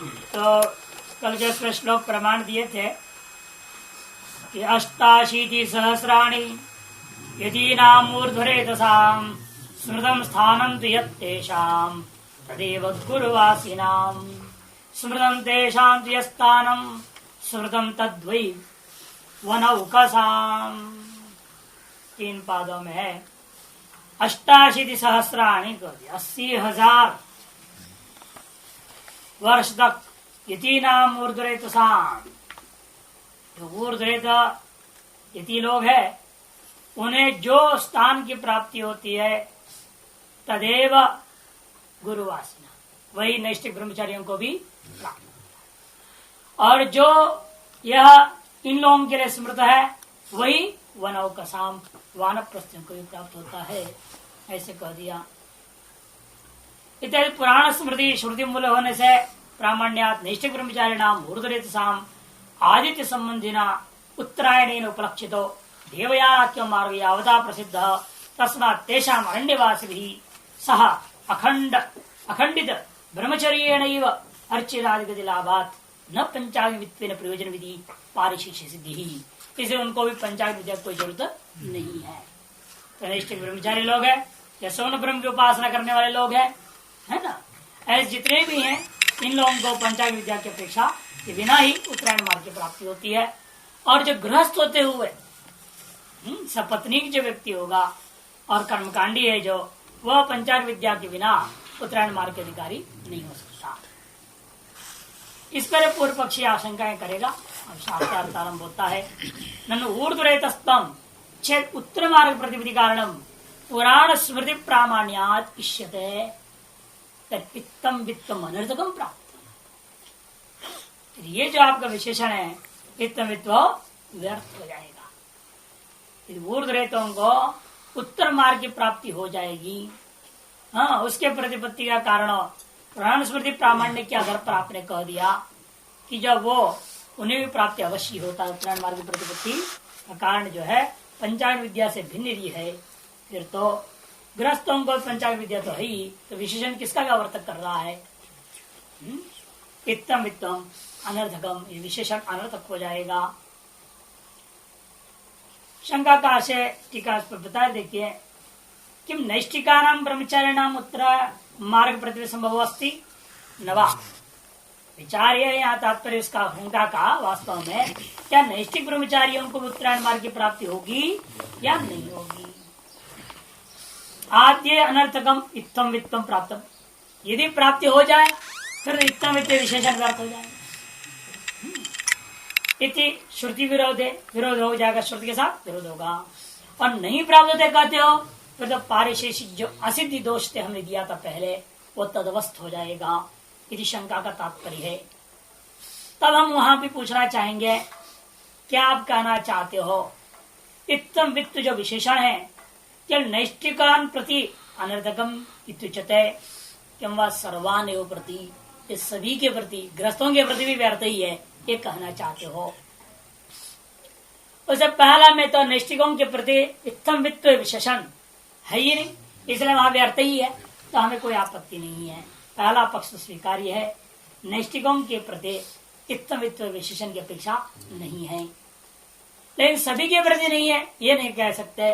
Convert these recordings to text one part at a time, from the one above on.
तो कल के श्लोक प्रमाण दिए थे कि 88 सहस्राणि यतीनां मूर्ध्वरेतसां स्मृतं स्थानं तु यत्तेषां तदेव गुरुवासिनां स्मृतं तेषां तु यत्स्थानं स्मृतं तद्वै वनौकसां। 3 पादों में है 88 सहस्राणि को 80,000 वर्ष तक यतीनाम ऊर्ध्वरेतसां, जो ऊर्ध्वरेत यति लोग है उन्हें जो स्थान की प्राप्ति होती है तदेव गुरुवासिना, वही नैष्ठिक ब्रह्मचारियों को भी प्राप्त होता है। और जो यह इन लोगों के लिए स्मृत है वही वनौकसाम, वानप्रस्थों को भी प्राप्त होता है, ऐसे कह दिया। इत्यादि पुराण स्मृति श्रुति मूल होने से प्रामाण्यात नैष्ठिक ब्रह्मचारी नाम ऊर्ध्वरेतसाम आदित्य संबंधिना उत्तरायणेन उपलक्षितो देवयाख्य मार्ग यावता प्रसिद्ध तस्मात् तेषाम् अरण्यवासिभिः सह अखंडित ब्रह्मचर्येणैव अर्चिरादिगति लाभात् न पंचांग वित्तेन प्रयोजन विधि पारिशिष्य सिद्धि, इसे उनको भी पंचांग विद्या की कोई जरूरत नहीं है। तो नैष्ठिक ब्रह्मचारी लोग हैं या सौन ब्रह्म की उपासना करने वाले लोग हैं, है ना, ऐसे जितने भी हैं इन लोगों को पंचांग विद्या की अपेक्षा के बिना ही उत्तरायण मार्ग की प्राप्ति होती है। और जो गृहस्थ होते हुए सपत्नीक जो व्यक्ति होगा और कर्मकांडी है जो, वह पंचांग विद्या के बिना उत्तरायण मार्ग के अधिकारी नहीं हो सकता। इस पर पूर्व पक्षी आशंकाएं करेगा। अब शास्त्रार्थ आरंभ होता है। ननु ऊर्ध्वरेतस्तम चेत उत्तर मार्ग प्रतिविधि कारणम पुराण स्मृति प्रामाण्यात् इष्यते तत्पित्तम वित्तम अनर्थकम प्राप्त। ये जो आपका विशेषण है वित्तम वित्व व्यर्थ हो जाएगा। ऊर्ध्वरेतों को उत्तर मार्ग की प्राप्ति हो जाएगी। हाँ, उसके प्रतिपत्ति का कारण पुराण स्मृति प्रामाण्य के आधार पर आपने कह दिया कि जब वो उन्हें भी प्राप्ति अवश्य होता है, उत्तरायण मार्ग की प्रतिपत्ति का कारण जो है पंचांग विद्या से भिन्न ही है, फिर तो गृहस्थों को पंचांग विद्या तो है ही, तो विशेषण किसका व्यावर्तक कर रहा है? इत्तम वित्तम अनर्थकम, ये विशेषण अनर्थक हो जाएगा। शंका का आशय टीका इस पर बता देखिए। किम नैष्ठिकानां ब्रह्मचारिणाम उत्तर मार्ग प्रतिविधि संभव अस्ति नवा। विचार यह यहाँ तात्पर्य इसका शंका का वास्तव में क्या नैष्ठिक ब्रह्मचारियों को उत्तरायण मार्ग की प्राप्ति होगी या नहीं होगी। आद्य अनर्थकम इत्थम वित्तम प्राप्तम, यदि प्राप्ति हो जाए फिर इत्थम वित्त विशेषण व्यर्थ हो जाए। इति श्रुति विरोध हो जाएगा, श्रुति के साथ विरोध होगा। और नहीं प्राप्त होते कहते हो फिर तो पारिशेषिक जो असिद्धि दोष थे हमने दिया था पहले, वो तदवस्थ हो जाएगा। यदि शंका का तात्पर्य है तब हम वहां भी पूछना चाहेंगे क्या आप कहना चाहते हो इत्तम वित्त जो विशेषण है क्या नैष्ठिकान प्रति अनर्थकम इत्युच्यते किंवा सर्वान एव प्रति, ये सभी के प्रति गृहस्थों के प्रति भी व्यर्थ ही है, ये कहना चाहते हो। उससे पहला में तो नैष्ठिकों के प्रति इत्थम वित्त विशेषण है ही नहीं, इसलिए वहां व्यर्थ ही है, तो हमें कोई आपत्ति नहीं है। पहला पक्ष स्वीकार्य है, नैष्ठिकों के प्रति इत्थम वित्त विशेषण की अपेक्षा नहीं है। लेकिन सभी के प्रति नहीं है ये नहीं कह सकते।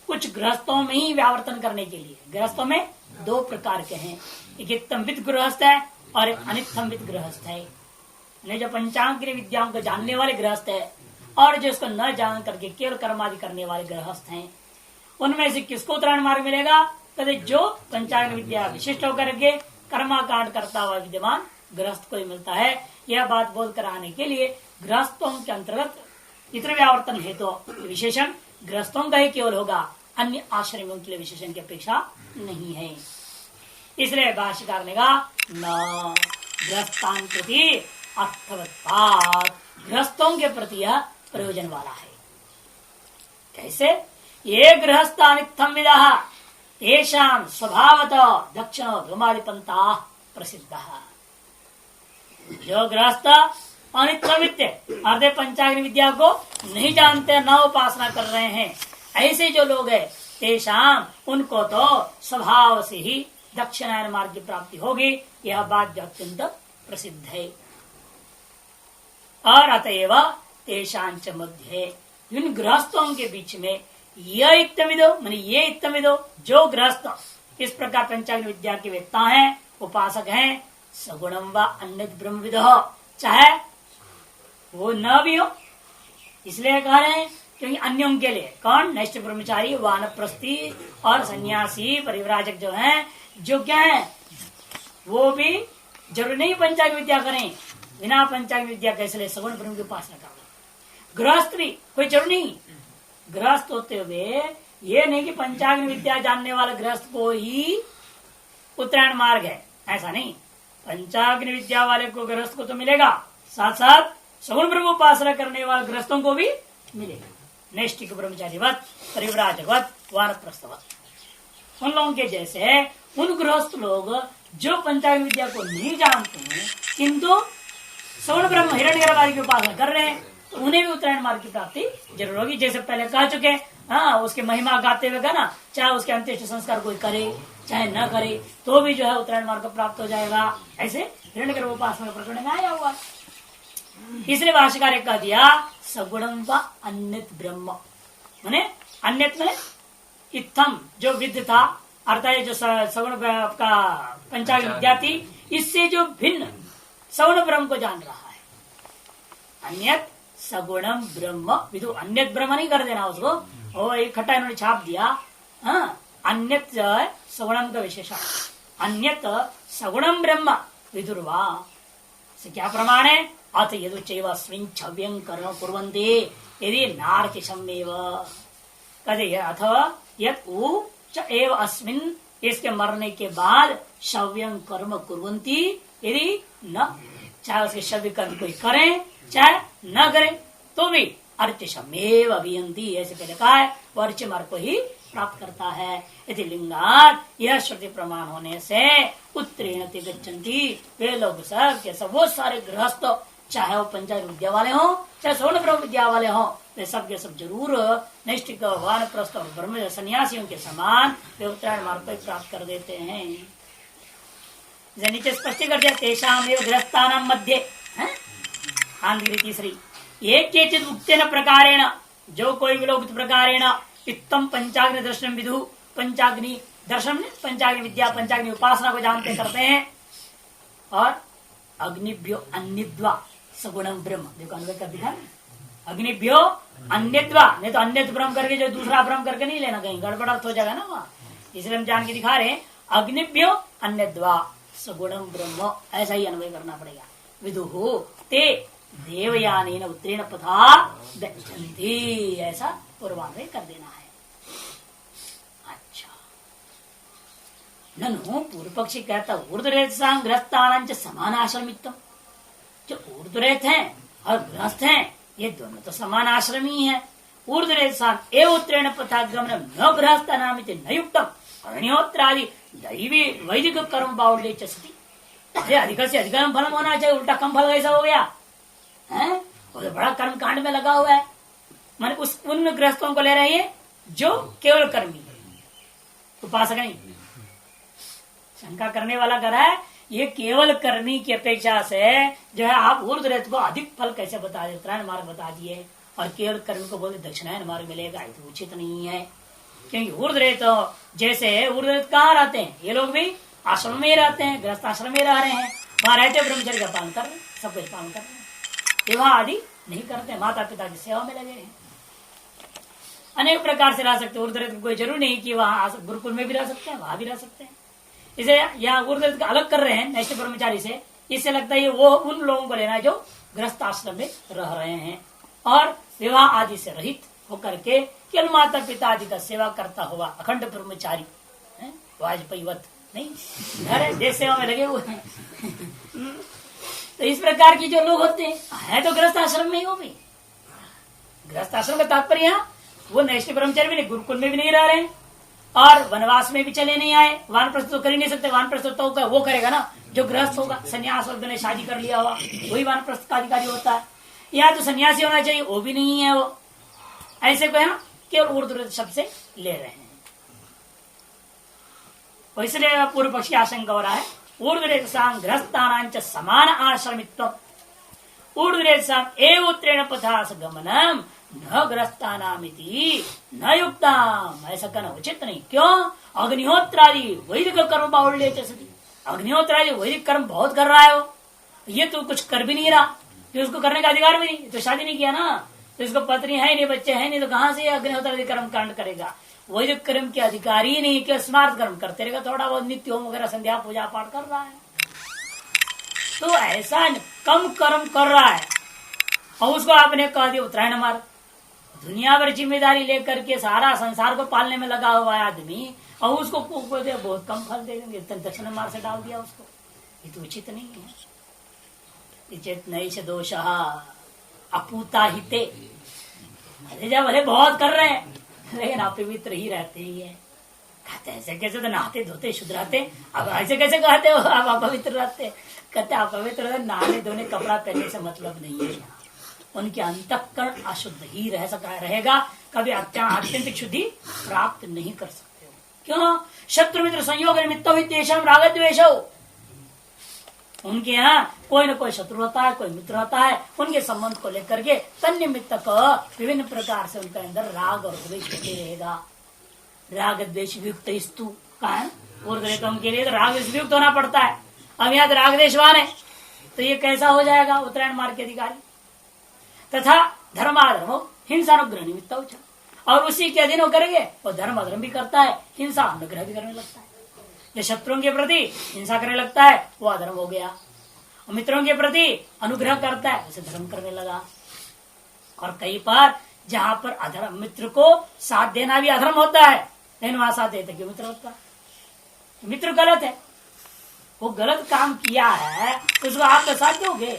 कुछ गृहस्थों में ही व्यावर्तन करने के लिए, गृहस्थों में 2 प्रकार के हैं, एक इत्थम वित्त गृहस्थ है और एक अनित्थम वित्त गृहस्थ है। जो पंचांग की विद्याओं को जानने वाले गृहस्थ है और जो इसको न जान करके केवल कर्मादि करने वाले गृहस्थ हैं, उनमें से किसको उत्तरायण मार्ग मिलेगा? कहते जो पंचांग विद्या विशिष्ट होकर के कर्माकांड करता हुआ विद्यमान गृहस्थ को ही मिलता है। यह बात बोध कराने के लिए गृहस्थों के अंतर्गत इतर व्यावर्तन है तो विशेषण गृहस्थों का ही केवल होगा, अन्य आश्रमों के लिए विशेषण की अपेक्षा नहीं है। इसलिए भाष्यकार ने कहा न गृहस्थान प्रति अर्थवत्पात, गृहस्थों के प्रति यह प्रयोजन वाला है। कैसे? ये गृहस्थानित्थम विदः येषां स्वभावतः दक्षिणो धूमादिपंथा प्रसिद्ध। जो गृहस्थ अनित्थम विद्य अर्धे पंचाग्नि विद्या को नहीं जानते, न उपासना कर रहे हैं, ऐसे जो लोग हैं तेषाम उनको तो स्वभाव से ही दक्षिणायन मार्ग की प्राप्ति होगी। यह बात जो अत्यंत प्रसिद्ध है। और अतएव तेषांच मध्य, इन गृहस्थों के बीच में यह इत्तमिदो माने ये इत्तमिदो, जो गृहस्थ इस प्रकार पंचाग्नि विद्या के वेत्ता हैं, उपासक हैं, सगुणम व अन्य ब्रह्मविदो, चाहे वो न भी हो, इसलिए कह रहे हैं क्योंकि अन्यों के लिए कौन, नैष्ठ ब्रह्मचारी, वानप्रस्थी और सन्यासी परिव्राजक जो हैं, जो क्या है वो भी जरूरी नहीं पंचाग्नि विद्या करें, बिना पंचाग्नि विद्या कैसे ले सगुण ब्रह्म की उपासना कर ले। गृहस्थ भी कोई जरूरी नहीं, गृहस्थ होते हुए ये नहीं कि पंचाग्नि विद्या जानने वाले गृहस्थ को ही उत्तरायण मार्ग है, ऐसा नहीं। पंचाग्नि विद्या वाले को गृहस्थ को तो मिलेगा, साथ साथ सगुण ब्रह्म उपासना करने वाले गृहस्थों को भी मिलेगा। नैष्ठिक ब्रह्मचारीवत, परिव्राजकवत, वानप्रस्थवत, उन लोगों के जैसे उन गृहस्थ लोग जो पंचाग्नि विद्या को नहीं जानते हैं किंतु सगुण ब्रह्म हिरण्यगर्भ आदि की उपासना कर रहे हैं, तो उन्हें भी उत्तरायण मार्ग की प्राप्ति जरूर होगी। जैसे पहले कह चुके, हाँ उसके महिमा गाते हुए कहना, चाहे उसके अंत्येष्टि संस्कार कोई करे चाहे न करे तो भी जो है उत्तरायण मार्ग प्राप्त हो जाएगा। ऐसे हिरण्यगर्भ उपासना प्रकरण में आया हुआ। इसलिए भाष्यकार कह दिया सगुणम व अन्यत ब्रह्म, माने अन्यत में इत्थम जो विद्य था, अर्थात जो सगुण का पंचाग्नि विद्या थी, इससे जो भिन्न सगुण ब्रह्म को जान रहा है। अन्यत सगुणम ब्रह्म विदु, अन्यत ब्रह्म नहीं कर देना उसको, और एक खट्टा इन्होंने छाप दिया। हाँ, अन्यत सगुणम का विशेषण, अन्यत सगुणम ब्रह्म विदुर्वा से क्या प्रमाण है, अथ यदुचैवस्मिन् छव्यं कर्म कुर्वन्ति यदि नार्किषमेव, कहते अथवा यत् उ च एव अस्मिन्, इसके मरने के बाद शव्यं कर्म कुर्वन्ति यदि न, चाहे उसके शव्य कर्म कोई करें चाहे न करें तो भी अर्चिषमेव अभियंती, ऐसे पहले कहा है, वो अर्च मार्ग को ही प्राप्त करता है। यदि लिंगात, यह श्रुति प्रमाण होने से उत्तरेण ते गच्छन्ति, वे लोग सब के सब वो सारे गृहस्थ, चाहे वो पंचाग्नि विद्या वाले हों चाहे सगुण ब्रह्म विद्या वाले हों, वे सब के सब जरूर नैष्ठिक वानप्रस्थ और ब्रह्म सन्यासियों के समान वे उत्तरायण मार्ग को प्राप्त कर देते हैं। नीचे स्पष्ट कर दिया, तेषाम एव गृहस्थानां मध्ये तीसरी एक उक्तेन प्रकारेण, जो कोई भी लोग प्रकारेण इत्तम पंचाग्नि दर्शन विदु, पंचाग्नि दर्शन पंचाग्नि विद्या पंचाग्नि उपासना को जानते करते हैं, और अग्निभ्यो अन्यद्वा सगुणम ब्रह्म, देखो अन्वय कर दिखा, अग्निभ्यो अन्यद्वा, नहीं तो अन्य ब्रह्म करके जो दूसरा ब्रह्म करके नहीं लेना, कहीं गड़बड़ अर्थ हो जाएगा ना वहाँ, इसलिए हम जान के दिखा रहे हैं अग्निभ्यो अन्यद्वा सगुणम ब्रह्म, ऐसा ही अन्वय करना पड़ेगा। विदुः ते देवयानेन उत्तरेण पथा गच्छन्ति, ऐसा पूर्वान्वय कर देना है। अच्छा, ननु पूर्व पक्षी कहता ऊर्ध्वरेत गृहस्थानांच समान आश्रमित्तम, जो ऊर्ध्वरेत हैं और गृहस्थ हैं ये दोनों तो समान आश्रमी है। ऊर्ध्वरेत एव उत्तरेण पथागमन न गृहस्थ नामित न युक्तम अरण्योत्रादि दैवी वैदिक कर्म बाहुल्य चस्ति, अरे अधिक से अधिक फल होना चाहिए, उल्टा कम फल कैसा हो गया है, वो तो बड़ा कर्म कांड में लगा हुआ है। मान उन गृहस्थों को ले रहे हैं जो केवल कर्मी है, उपासक नहीं। शंका करने वाला कर रहा है ये केवल कर्मी की अपेक्षा से जो है आप ऊर्ध्वरेत को अधिक फल कैसे बता दिए, उत्तरायण मार्ग बता दिए, और केवल कर्मी को बोलते दक्षिणायन मार्ग मिलेगा, ये तो उचित नहीं है। क्योंकि ऊर्ध्वरेत जैसे ऊर्ध्वरेत कहाँ रहते हैं, ये लोग भी आश्रम में रहते हैं, गृहस्थ आश्रम में रह रहे हैं, वहां रहते ब्रह्मचर्य का पालन कर रहे हैं, सब कुछ पालन कर रहे हैं, विवाह आदि नहीं करते, माता पिता की सेवा में लगे हैं। अनेक प्रकार से रह सकते हैं, ऊर्ध्वरेत कोई जरूर नहीं कि वहाँ गुरुकुल में भी रह सकते हैं, वहां भी रह सकते हैं। इसे यहाँ ऊर्ध्वरेत का अलग कर रहे हैं नैष्ठ ब्रह्मचारी से, इससे लगता है ये वो उन लोगों को लेना है जो गृहस्थ आश्रम में रह रहे हैं और विवाह आदि से रहित होकर के केवल माता पिता आदि का सेवा करता हुआ अखंड ब्रह्मचारी, वाजपेयीवत नहीं, घर देश सेवा में लगे हुए हैं। तो इस प्रकार की जो लोग होते हैं तो गृहस्थ आश्रम में ही, वो भी गृहस्थ आश्रम का तात्पर्य यहाँ वो नैष्ठ ब्रह्मचारी भी नहीं, गुरुकुल में भी नहीं रह रहे हैं और वनवास में भी चले नहीं आए, वानप्रस्थ तो कर ही नहीं सकते, वानप्रस्थ तो वो करेगा ना जो गृहस्थ होगा, सन्यास वक्त ने शादी कर लिया हुआ वही वानप्रस्थ का अधिकारी होता है। यहाँ तो सन्यासी होना चाहिए, वो भी नहीं है, वो ऐसे को यहाँ केवल ऊर्ध्व शब्द से ले रहे हैं। इसलिए पूर्व पक्ष की आशंका हो रहा है ऊर्ध्वरेतसां गृहस्थानां च समान आश्रमित्वम् ऊर्ध्वरेतसां एव उत्तरेण पथा गमनम न गृहस्थानामिति न युक्ताम। ऐसा करना उचित नहीं। क्यों? अग्निहोत्रादि वैदिक कर्म बाहुल्य च सति। अग्निहोत्रादि वैदिक कर्म बहुत कर रहा है वो, ये तो कुछ कर भी नहीं रहा, तो उसको करने का अधिकार भी नहीं, तो शादी नहीं किया ना, तो इसको पत्नी है नहीं, बच्चे है नहीं, तो कहाँ से अग्निहोत्रादि कर्म कांड करेगा? वैदिक कर्म के अधिकारी ही नहीं, क्या स्मार्ट कर्म करते रहेगा, थोड़ा बहुत नित्य होम वगैरह संध्या पूजा पाठ कर रहा है, तो ऐसा कम कर्म कर रहा है और उसको आपने कह दिया उत्तरायण मार्ग। दुनिया भर जिम्मेदारी लेकर के सारा संसार को पालने में लगा हुआ है आदमी, और उसको बहुत कम फल दे देंगे, दक्षिण मार्ग से डाल दिया उसको, ये तो उचित नहीं है। चेत नैष दोष अपूता हिते, जब भले बहुत कर रहे हैं लेकिन अपवित्र ही रहते ही है। कहते ऐसे कैसे, तो नहाते धोते शुद्ध रहते, अब ऐसे कैसे कहते हो आप अपवित्र रहते? कहते अपवित्र नहाने धोने कपड़ा पहनने से मतलब नहीं है, उनके अंतःकरण अशुद्ध ही रह सका रहेगा, कभी अत्यंत शुद्धि प्राप्त नहीं कर सकते हो। क्यों? शत्रु मित्र संयोग निमित्त राग द्वेष, उनके यहाँ कोई न कोई शत्रु होता है, कोई मित्र होता है, उनके संबंध को लेकर के तन्निमित्त विभिन्न प्रकार से उनके अंदर राग और द्वेष होते रहेगा। राग द्वेष युक्त स्तु कहा उनके लिए तो राग युक्त होना पड़ता है। अब यहाँ तो राग द्वेषवान है, तो ये कैसा हो जाएगा उत्तरायण मार्ग के अधिकारी? तथा धर्माधर्म हिंसानुग्रह निमित्त, और उसी के अधीन होकर के वो धर्म अधर्म भी करता है, हिंसा अनुग्रह भी करने लगता है। जो शत्रुओं के प्रति हिंसा करने लगता है वो अधर्म हो गया, और मित्रों के प्रति अनुग्रह करता है उसे धर्म करने लगा। और कई बार जहाँ पर अधर्म, मित्र को साथ देना भी अधर्म होता है, लेकिन वहां साथ देते क्यों मित्र होता है? मित्र गलत है, वो गलत काम किया है, उसको आप तो साथ दोगे,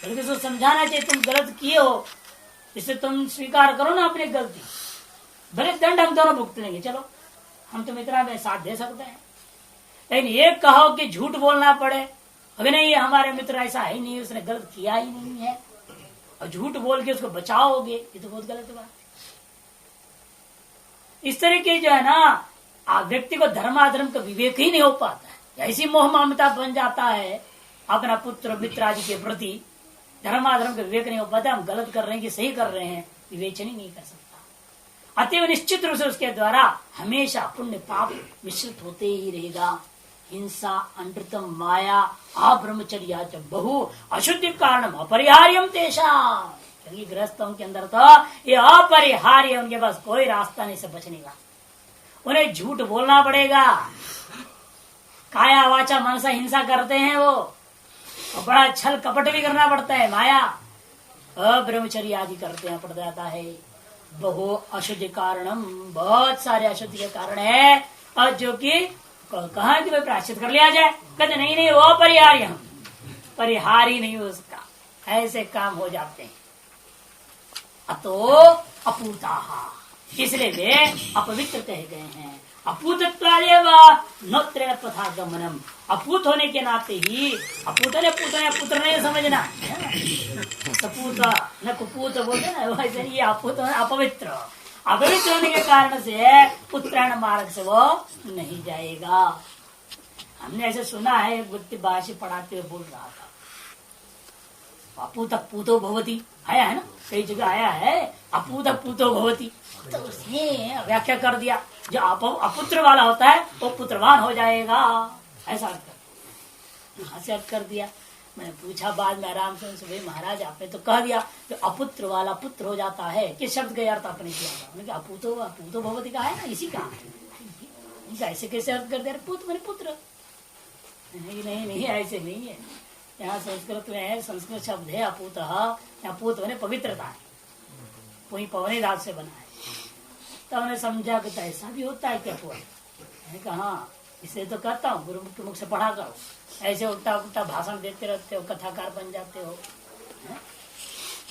बल्कि उसको समझाना चाहिए तुम गलत किए हो, इससे तुम स्वीकार करो ना अपनी गलती, भले दंड हम दोनों भुगत लेंगे, चलो हम तो मित्रा में साथ दे सकते हैं। लेकिन ये कहो कि झूठ बोलना पड़े, अभी नहीं हमारे मित्र ऐसा है ही नहीं, उसने गलत किया ही नहीं है, और झूठ बोल के उसको बचाओगे, ये तो बहुत गलत बात। इस तरीके जो है ना व्यक्ति को धर्माधर्म का विवेक ही नहीं हो पाता है, ऐसी मोह ममता बन जाता है अपना पुत्र मित्र आदि के प्रति, धर्माधर्म का विवेक नहीं हो पाता, हम गलत कर रहे हैं कि सही कर रहे हैं विवेचन ही नहीं कर सकता। अतएव निश्चित रूप से उसके द्वारा हमेशा पुण्य पाप मिश्रित होते ही रहेगा। हिंसा अनृतम माया अब्रह्मचर्य बहु अशुद्धि कारण अपरिहार्यम तेषा, क्योंकि गृहस्थों के अंदर तो ये अपरिहार्य, उनके पास कोई रास्ता नहीं से बचने का, उन्हें झूठ बोलना पड़ेगा, काया वाचा मनसा हिंसा करते हैं वो, और बड़ा छल कपट भी करना पड़ता है, माया अब्रह्मचर्य आदि करते हैं पड़ जाता है। बहु अशुद्धि कारणम, बहुत सारे अशुद्धि के कारण है, और जो कि कहा कि भाई प्रायश्चित कर लिया जाए, कहते नहीं नहीं वो अपरिहार्य, परिहार ही नहीं उसका, ऐसे काम हो जाते हैं। अतो अपूता, इसलिए वे अपवित्र कहे गए हैं। अपूतत्वादेव नोत्रेण पथा गमनम, अपूत होने के नाते ही, अपूत ने पुत्र नहीं समझना, सपूत न कुपूत बोलते ना, वैसे ये अपूत अपवित्र, अपवित्र होने के कारण से उत्तरायण मार्ग से वो नहीं जाएगा। हमने ऐसे सुना है, गुप्त भाषा पढ़ाते हुए बोल रहा था, अपूत पूतो भवती आया है ना, कई जगह आया है अपूत पूतो भवती, तो उसने व्याख्या कर दिया जो अपुत्र वाला होता है वो पुत्रवान हो जाएगा, ऐसा अर्थ कर दिया। मैंने पूछा बाद में आराम से उनसे, भाई महाराज आपने तो कह दिया जो अपुत्र वाला पुत्र हो जाता है, किस शब्द का अर्थ आपने किया था? उन्होंने कहा अपूतो भगवती का है ना, इसी का ऐसे कैसे अर्थ कर दिया? पुत्र मैंने पुत्र नहीं ऐसे नहीं है, यहाँ संस्कृत में संस्कृत शब्द है अपूत, यहाँ पूत मैंने पवित्रता है, वही पवनी धातु से बना है। तो उन्हें समझा कि ऐसा भी होता है क्या? मैंने कहा हाँ, इसलिए तो कहता हूँ गुरु के मुख से पढ़ा करो, ऐसे उल्टा उल्टा भाषण देते रहते हो, कथाकार बन जाते हो।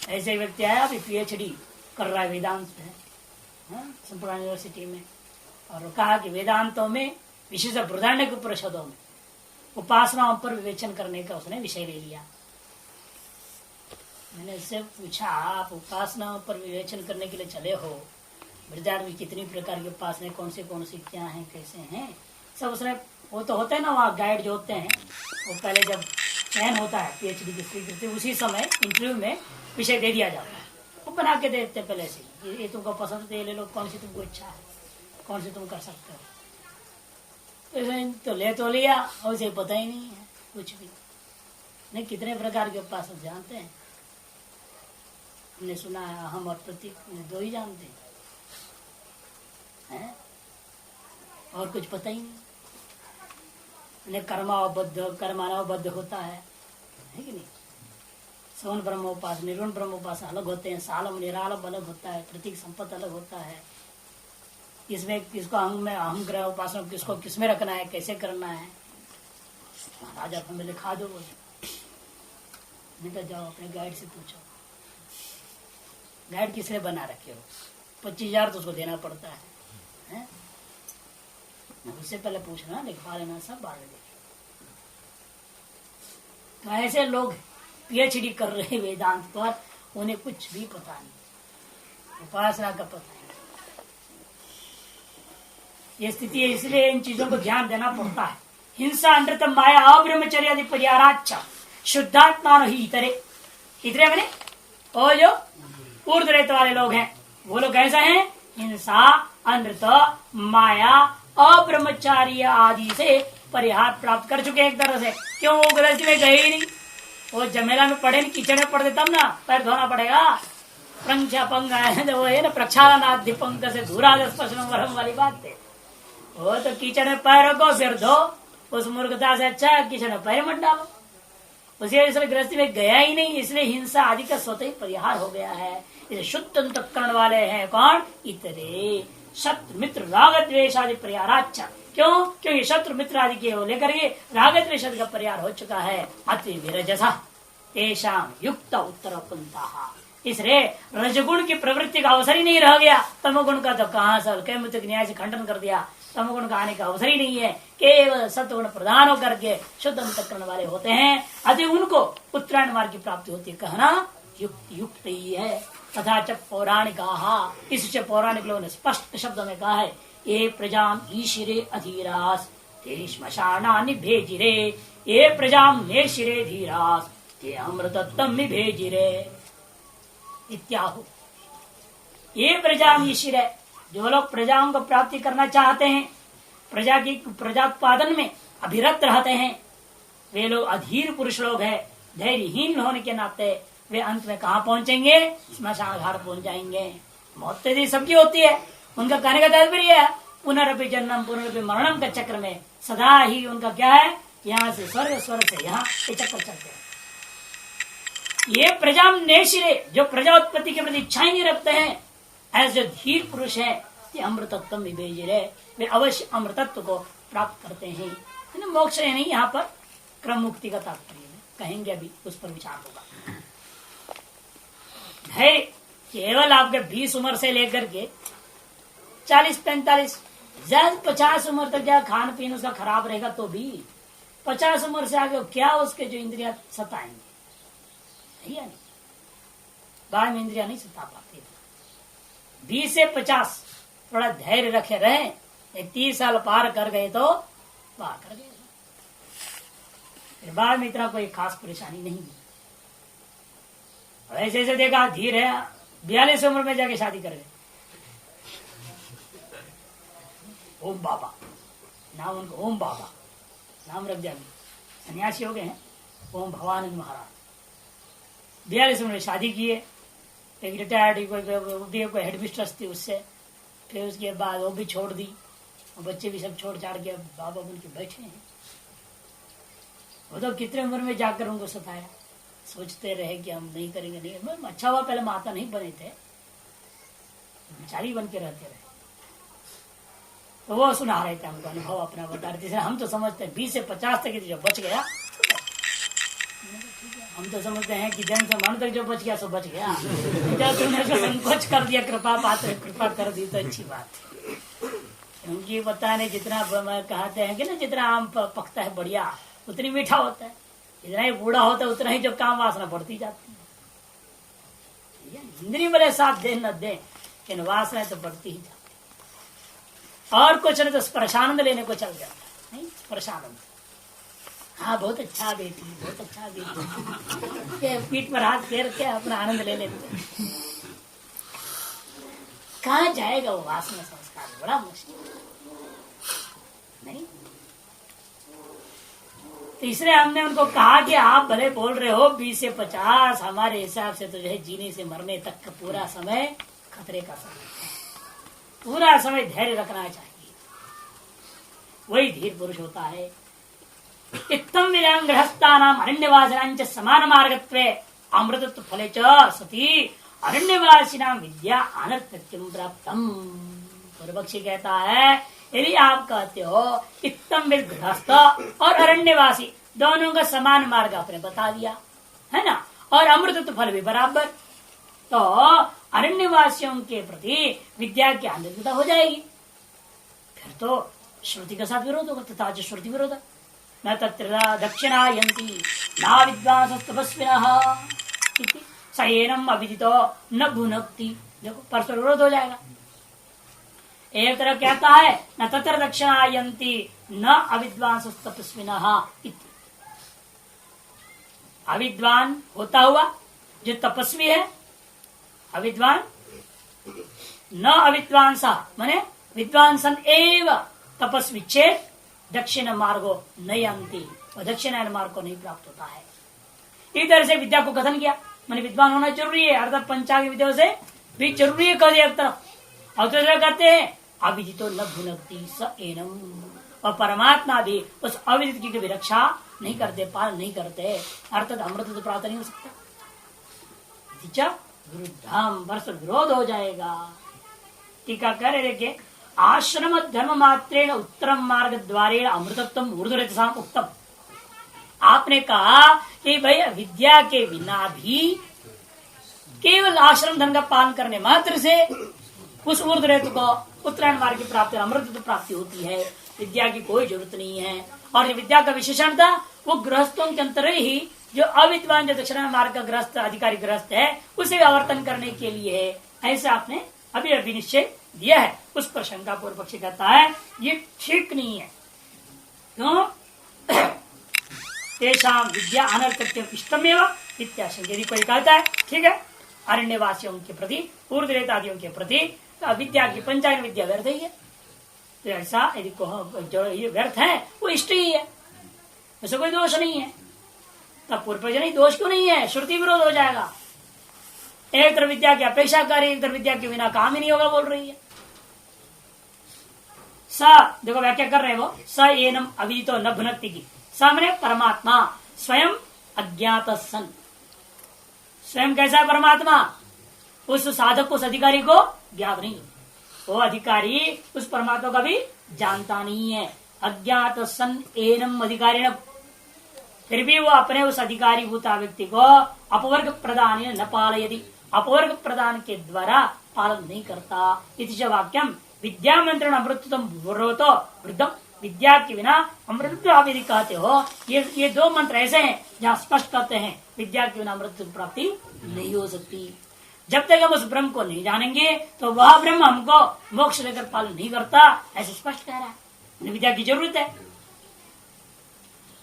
ऐसे व्यक्ति आया अभी PhD कर रहा है वेदांत में संपूर्ण यूनिवर्सिटी में, और कहा कि वेदांतों में विशेष बृहदारण्य के उपनिषदों में उपासनाओं पर विवेचन करने का उसने विषय ले लिया। मैंने उससे पूछा आप उपासनाओं पर विवेचन करने के लिए चले हो, बृहदारण्य में कितनी प्रकार की उपासना, कौन सी क्या है, कैसे हैं, सब उसने वो तो होते हैं ना वहाँ गाइड जो होते हैं, वो पहले जब चयन होता है पीएचडी की स्वीकृति, उसी समय इंटरव्यू में विषय दे दिया जाता है, वो बना के देते पहले से, ये तुमको पसंद है, ये ले लो, कौन सी तुमको इच्छा है, कौन सी तुम कर सकते हो। तो ले तो लिया, उसे पता ही नहीं है कुछ भी नहीं। कितने प्रकार के उपासक जानते हैं, हमने सुना है, हम और प्रतीक दो ही जानते हैं, और कुछ पता ही नहीं। कर्मानुबद्ध होता है कि नहीं। सौन ब्रह्मोपास, निर्गुण ब्रह्मोपास अलग होते हैं, सालम निरालम अलग होता है, प्रतीक संपत्ति अलग होता है। इसमें किसको अहम ग्रह उपासना किसको किसमें रखना है, कैसे करना है, महाराज आप हमें लिखा दो। नहीं तो जाओ अपने गाइड से पूछो, गाइड किसने बना रखे हो, 25,000 तो उसको देना पड़ता है? उससे पहले पूछना, लिखवा लेना, सब बाद में देखिए। तो ऐसे लोग पीएचडी कर रहे हैं वेदांत पर, उन्हें कुछ भी पता नहीं, उपासना का पता नहीं। ये स्थिति है, इसलिए इन चीजों को ध्यान देना पड़ता है। हिंसा, अनृत, माया, अब्रह्मचर्य आदि पर्याराच्छ शुद्धात्मा ही इतरे मैंने और जो ऊर्ध्व रेत वाले लोग हैं, वो लोग कैसे हैं? हिंसा, अनृत, माया, अब्रह्मचार्य आदि से परिहार प्राप्त कर चुके एक तरह से। क्यों? वो गृहस्थी में गए ही नहीं, वो जमेला में पड़े नहीं, कीचड़ में पड़ते तब ना पैर धोना पड़ेगा। पंग है वो है ना, प्रक्षालनादि पंक से धूरा स्पर्शनम वरम वाली बात है। वो तो कीचड़ में पैर रखो फिर धो, उस मूर्खता से अच्छा कीचड़ में पैर मत डालो। उसे इसलिए गृहस्थी में गया ही नहीं, इसलिए हिंसा आदि का स्वतः ही परिहार हो गया है। इसे शुद्ध अंतःकरण वाले हैं कौन? इतरे शत्रु मित्र राग द्वेष आदि परिहाराच्छ। क्यों? क्योंकि शत्रु मित्र आदि के लेकर के राग द्वेष का परिहार हो चुका है। अति विरजसा तेषां युक्त उत्तर पंथा, इसलिए रजगुण की प्रवृत्ति का अवसर ही नहीं रह गया। तमोगुण का तो कहां से कैमुतिक न्याय से खंडन कर दिया, तमोगुण का आने का अवसर ही नहीं है। केवल सत्वगुण प्रधान होकर के शुद्ध अंतःकरण वाले होते हैं, अति उनको उत्तरायण मार्ग की प्राप्ति होती है। कहना युक्त ही है। तथा च पौराणिका, इससे पौराणिक लोगों ने स्पष्ट शब्द में कहा है, ये प्रजाम ईशिरे अधीरास ते श्मशानानि भेजिरे, ये प्रजाम नेशिरे धीरास ते अमृतत्वम भेजिरे इत्याहु। ये प्रजाम ईशिरे, जो लोग प्रजाओं को प्राप्ति करना चाहते हैं, प्रजात्पादन में अभिरत रहते हैं, वे लोग अधीर पुरुष लोग हैं। धैर्यहीन होने के नाते वे अंत में कहाँ पहुंचेंगे? स्मशान घाट पहुंच जाएंगे। मौत तेजी सबकी होती है। उनका कहने का तात्पर्य है पुनरपि जन्म पुनरपि मरणम का चक्र में सदा ही उनका क्या है? यहाँ से स्वर्ग, स्वर्ग से यहाँ, ये चक्कर चलते हैं। ये प्रजा नेशिरे, जो प्रजा उत्पत्ति के प्रति इच्छा ही नहीं रखते हैं, ऐसे धीर पुरुष है, ये अमृतत्व विभेजिरे, वे अवश्य अमृतत्व को प्राप्त करते हैं। मोक्ष है नहीं, यहाँ पर क्रम मुक्ति का तात्पर्य है, कहेंगे अभी उस पर विचार होगा। है केवल आपके 20 उम्र से लेकर के 40-45 50 उम्र तक क्या खान पीन उसका खराब रहेगा, तो भी 50 उम्र से आगे क्या उसके जो इंद्रिया सताएंगे? नहीं, बाद में इंद्रिया नहीं सता पाती। 20 से 50 थोड़ा धैर्य रखे रहे, 30 साल पार कर गए तो पार कर गए, फिर बाद में इतना कोई खास परेशानी नहीं है। ऐसे ऐसे देखा धीर है, 42 उम्र में जाके शादी कर गए। ओम बाबा नाम, उनको ओम बाबा नाम रख दिया, सन्यासी हो गए हैं, ओम भवानंद महाराज। 42 उम्र में शादी किए, एक रिटायर्ड कोई हेड मिस्ट्रेस थी उससे, फिर उसके बाद वो भी छोड़ दी, और बच्चे भी सब छोड़ छाड़ के अब बाबा बन के बैठे हैं। वो तो कितने उम्र में जाकर उनको सताया, सोचते रहे कि हम नहीं करेंगे, नहीं। अच्छा हुआ पहले माता नहीं बने थे, बेचारी बन के रहते रहे। तो वो सुना रहे थे हमको, अनुभव अपना बता रहे थे। हम तो समझते हैं 20 से 50 तक जो बच गया, हम तो समझते हैं कि जन्म से मरण तक जो बच गया सो बच गया। जब तुमने संकोच कर दिया, कृपा पात्र कृपा कर दी तो अच्छी बात है। क्योंकि पता नहीं जितना कहते हैं कि ना, जितना आम पकता है बढ़िया उतनी मीठा होता है, जितना ही बूढ़ा होता है उतना ही जो काम वासना बढ़ती जाती है। इंद्रिय भले साथ दे न दे, इन वासना तो बढ़ती ही जाती है। और कुछ नहीं तो स्पर्शानंद लेने को चल जाता है। नहीं परेशान। हाँ बहुत अच्छा बेटी, बहुत अच्छा बेटी, पीठ पर हाथ फेर के अपना आनंद ले लेते। कहाँ जाएगा वो वासना संस्कार, बड़ा मुश्किल नहीं। तो इसलिए हमने उनको कहा कि आप भले बोल रहे हो 20 से 50, हमारे हिसाब से तो जो है जीने से मरने तक का पूरा समय खतरे का समय है। पूरा समय धैर्य रखना चाहिए, वही धीर पुरुष होता है। इत्थम विराम गृहस्थानाम अरण्यवासिनां च समान मार्गत्वे अमृतत्व फले च सती अरण्यवासिनां विद्या अनर्थक्यम प्राप्तम। पूर्वपक्षी कहता है यदि आप कहते हो इत्तम विद गृहस्थ और अरण्यवासी दोनों का समान मार्ग आपने बता दिया है ना, और अमृतत्व फल भी बराबर, तो अरण्यवासियों के प्रति विद्या की अनर्थता हो जाएगी। फिर तो श्रुति के साथ विरोध होगा, तथा जो श्रुति विरोध न तत्र दक्षिणायन्ति न विद्वांसस्तपस्विनः स एनम् अविदितो न भुनक्ति। देखो परस्पर विरोध हो जाएगा। एक तरफ कहता है न तत्र दक्षिणायन्ति न अविद्वांसस्तपस्विनः, अविद्वान होता हुआ जो तपस्वी है, अविद्वान न अविद्वांस माने विद्वांसन एव तपस्वी चेत दक्षिण मार्गो नहीं अंति, और दक्षिणायन मार्ग को नहीं प्राप्त होता है। इधर से विद्या को कथन किया, मैंने विद्वान होना जरूरी है, अर्थात पंचांग विद्या से भी जरूरी है, कह दिया एक तरफ। और दूसरा कहते हैं अविदितो न भुनक्ति स एनम, और परमात्मा भी उस अविदित की भी रक्षा नहीं करते, पालन नहीं करते, अर्थात अमृत तो प्राप्त नहीं हो सकता। विरुद्धाम वर्ष विरोध हो जाएगा। टीका करे देखिए, आश्रम धर्म मात्रेण उत्तरम मार्ग द्वारेण अमृतत्वम ऊर्ध्वरेतसाम उत्तम। आपने कहा कि भाई विद्या के बिना भी केवल आश्रम धर्म का पालन करने मात्र से उस ऊर्ध्व रेतु को उत्तरायण मार्ग की प्राप्ति, अमृतत्व प्राप्ति होती है। विद्या की कोई जरूरत नहीं है। और विद्या का विशेषण था वो गृहस्थों के अंतर ही, जो अविद्वान जो दक्षिणायन मार्ग का गृहस्थ अधिकारी गृहस्थ है उसे आवर्तन करने के लिए है। ऐसा आपने अभी अभी निश्चय दिया है। उस पर शंका पूर्व पक्षी कहता है ये ठीक नहीं है। क्यों? तेषाम विद्या अनर्थक्यम इष्टमेव इत्याशंका। यदि कोई कहता है ठीक है अरण्यवासियों के प्रति, ऊर्ध्वरेतादियों के प्रति विद्या की पंचायन विद्या व्यर्थ ही है, तो ऐसा यदि जो ये व्यर्थ है वो इष्ट ही है, ऐसा कोई दोष नहीं है। तब पूर्व पक्षी नहीं, दोष क्यों नहीं है? श्रुति विरोध हो जाएगा। एक तरफ विद्या की अपेक्षा कर रही है, एक तरफ विद्या के बिना काम ही नहीं होगा बोल रही है। स देखो व्याख्या कर रहे हैं वो, स एनम अविदितो न भुनक्ति की। सामने परमात्मा स्वयं अज्ञात सन, स्वयं कैसा है परमात्मा? उस साधक उस अधिकारी को ज्ञात नहीं, वो अधिकारी उस परमात्मा का भी जानता नहीं है। अज्ञात सन एनम अधिकारी, फिर भी वो अपने उस अधिकारी भूता व्यक्ति को अपवर्ग प्रदान न पालयति, अपवर्ग प्रदान के द्वारा पालन नहीं करता। इति वाक्यम विद्या मंत्रण अमृतत्वम तो वृद्धम, विद्या के बिना अमृतत्व आप यदि कहते हो, ये दो मंत्र ऐसे हैं जहाँ स्पष्ट कहते हैं विद्या के बिना अमृतत्व प्राप्ति नहीं हो सकती। जब तक हम उस ब्रह्म को नहीं जानेंगे तो वह ब्रह्म हमको मोक्ष लेकर पालन नहीं करता, ऐसे स्पष्ट कह रहा है। विद्या की जरूरत है।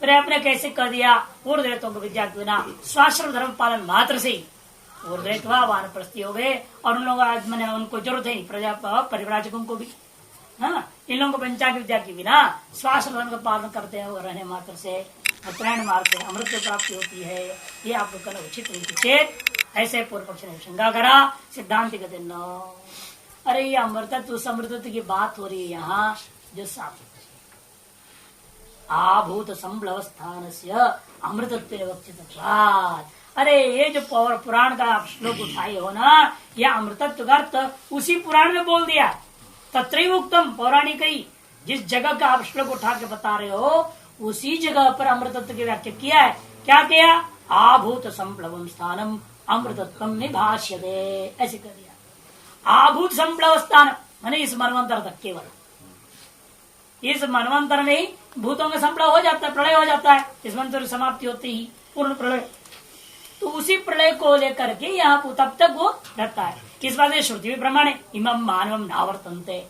फिर आपने कैसे कह दिया ऊर्ध्वरेतों को विद्या के बिना स्वाश्रम धर्म पालन मात्र से ही ऊर्ध्वरेतवा वानप्रस्थी हो गए, और उन लोगों मैंने उनको जरूरत है प्रजा परिव्राजकों को भी, हाँ इन लोगों को पंचांग विद्या के बिना स्वाश्रम धर्म का पालन करते हैं और रहने मात्र से उत्तरायण मार्ग से अमृत प्राप्ति होती है। ये आपको कहना उचित नहीं। चेत ऐसे पूर्व पक्ष ने शंका करा, सिद्धांत कहते न, अरे ये अमृतत्व उस अमृतत्व की बात हो रही है यहाँ जो साफ आभूत संबलव स्थान से अमृतत्व। अरे ये जो पुराण का आप श्लोक उठाए हो ना, यह अमृतत्व का अर्थ उसी पुराण में बोल दिया। तत्रैव उक्तम, पौराणिक ही जिस जगह का आप श्लोक उठा के बता रहे हो उसी जगह पर अमृतत्व की व्याख्या किया है। क्या किया? आभूत संप्लवम स्थानम अमृतत्व निभाष्यते, ऐसे कर दिया। आभूत संप्लव स्थान माने इस मनवंतर तक, केवल इस मनवंतर में ही भूतों का संप्लव हो जाता है, प्रलय हो जाता है। इस मंत्र समाप्ति होती ही पूर्ण प्रलय, तो उसी प्रलय को लेकर के यहाँ तब तक वो रहता है। किस बात से? श्रुति भी प्रमाण है, इमम मानवम नावर्तन्ते,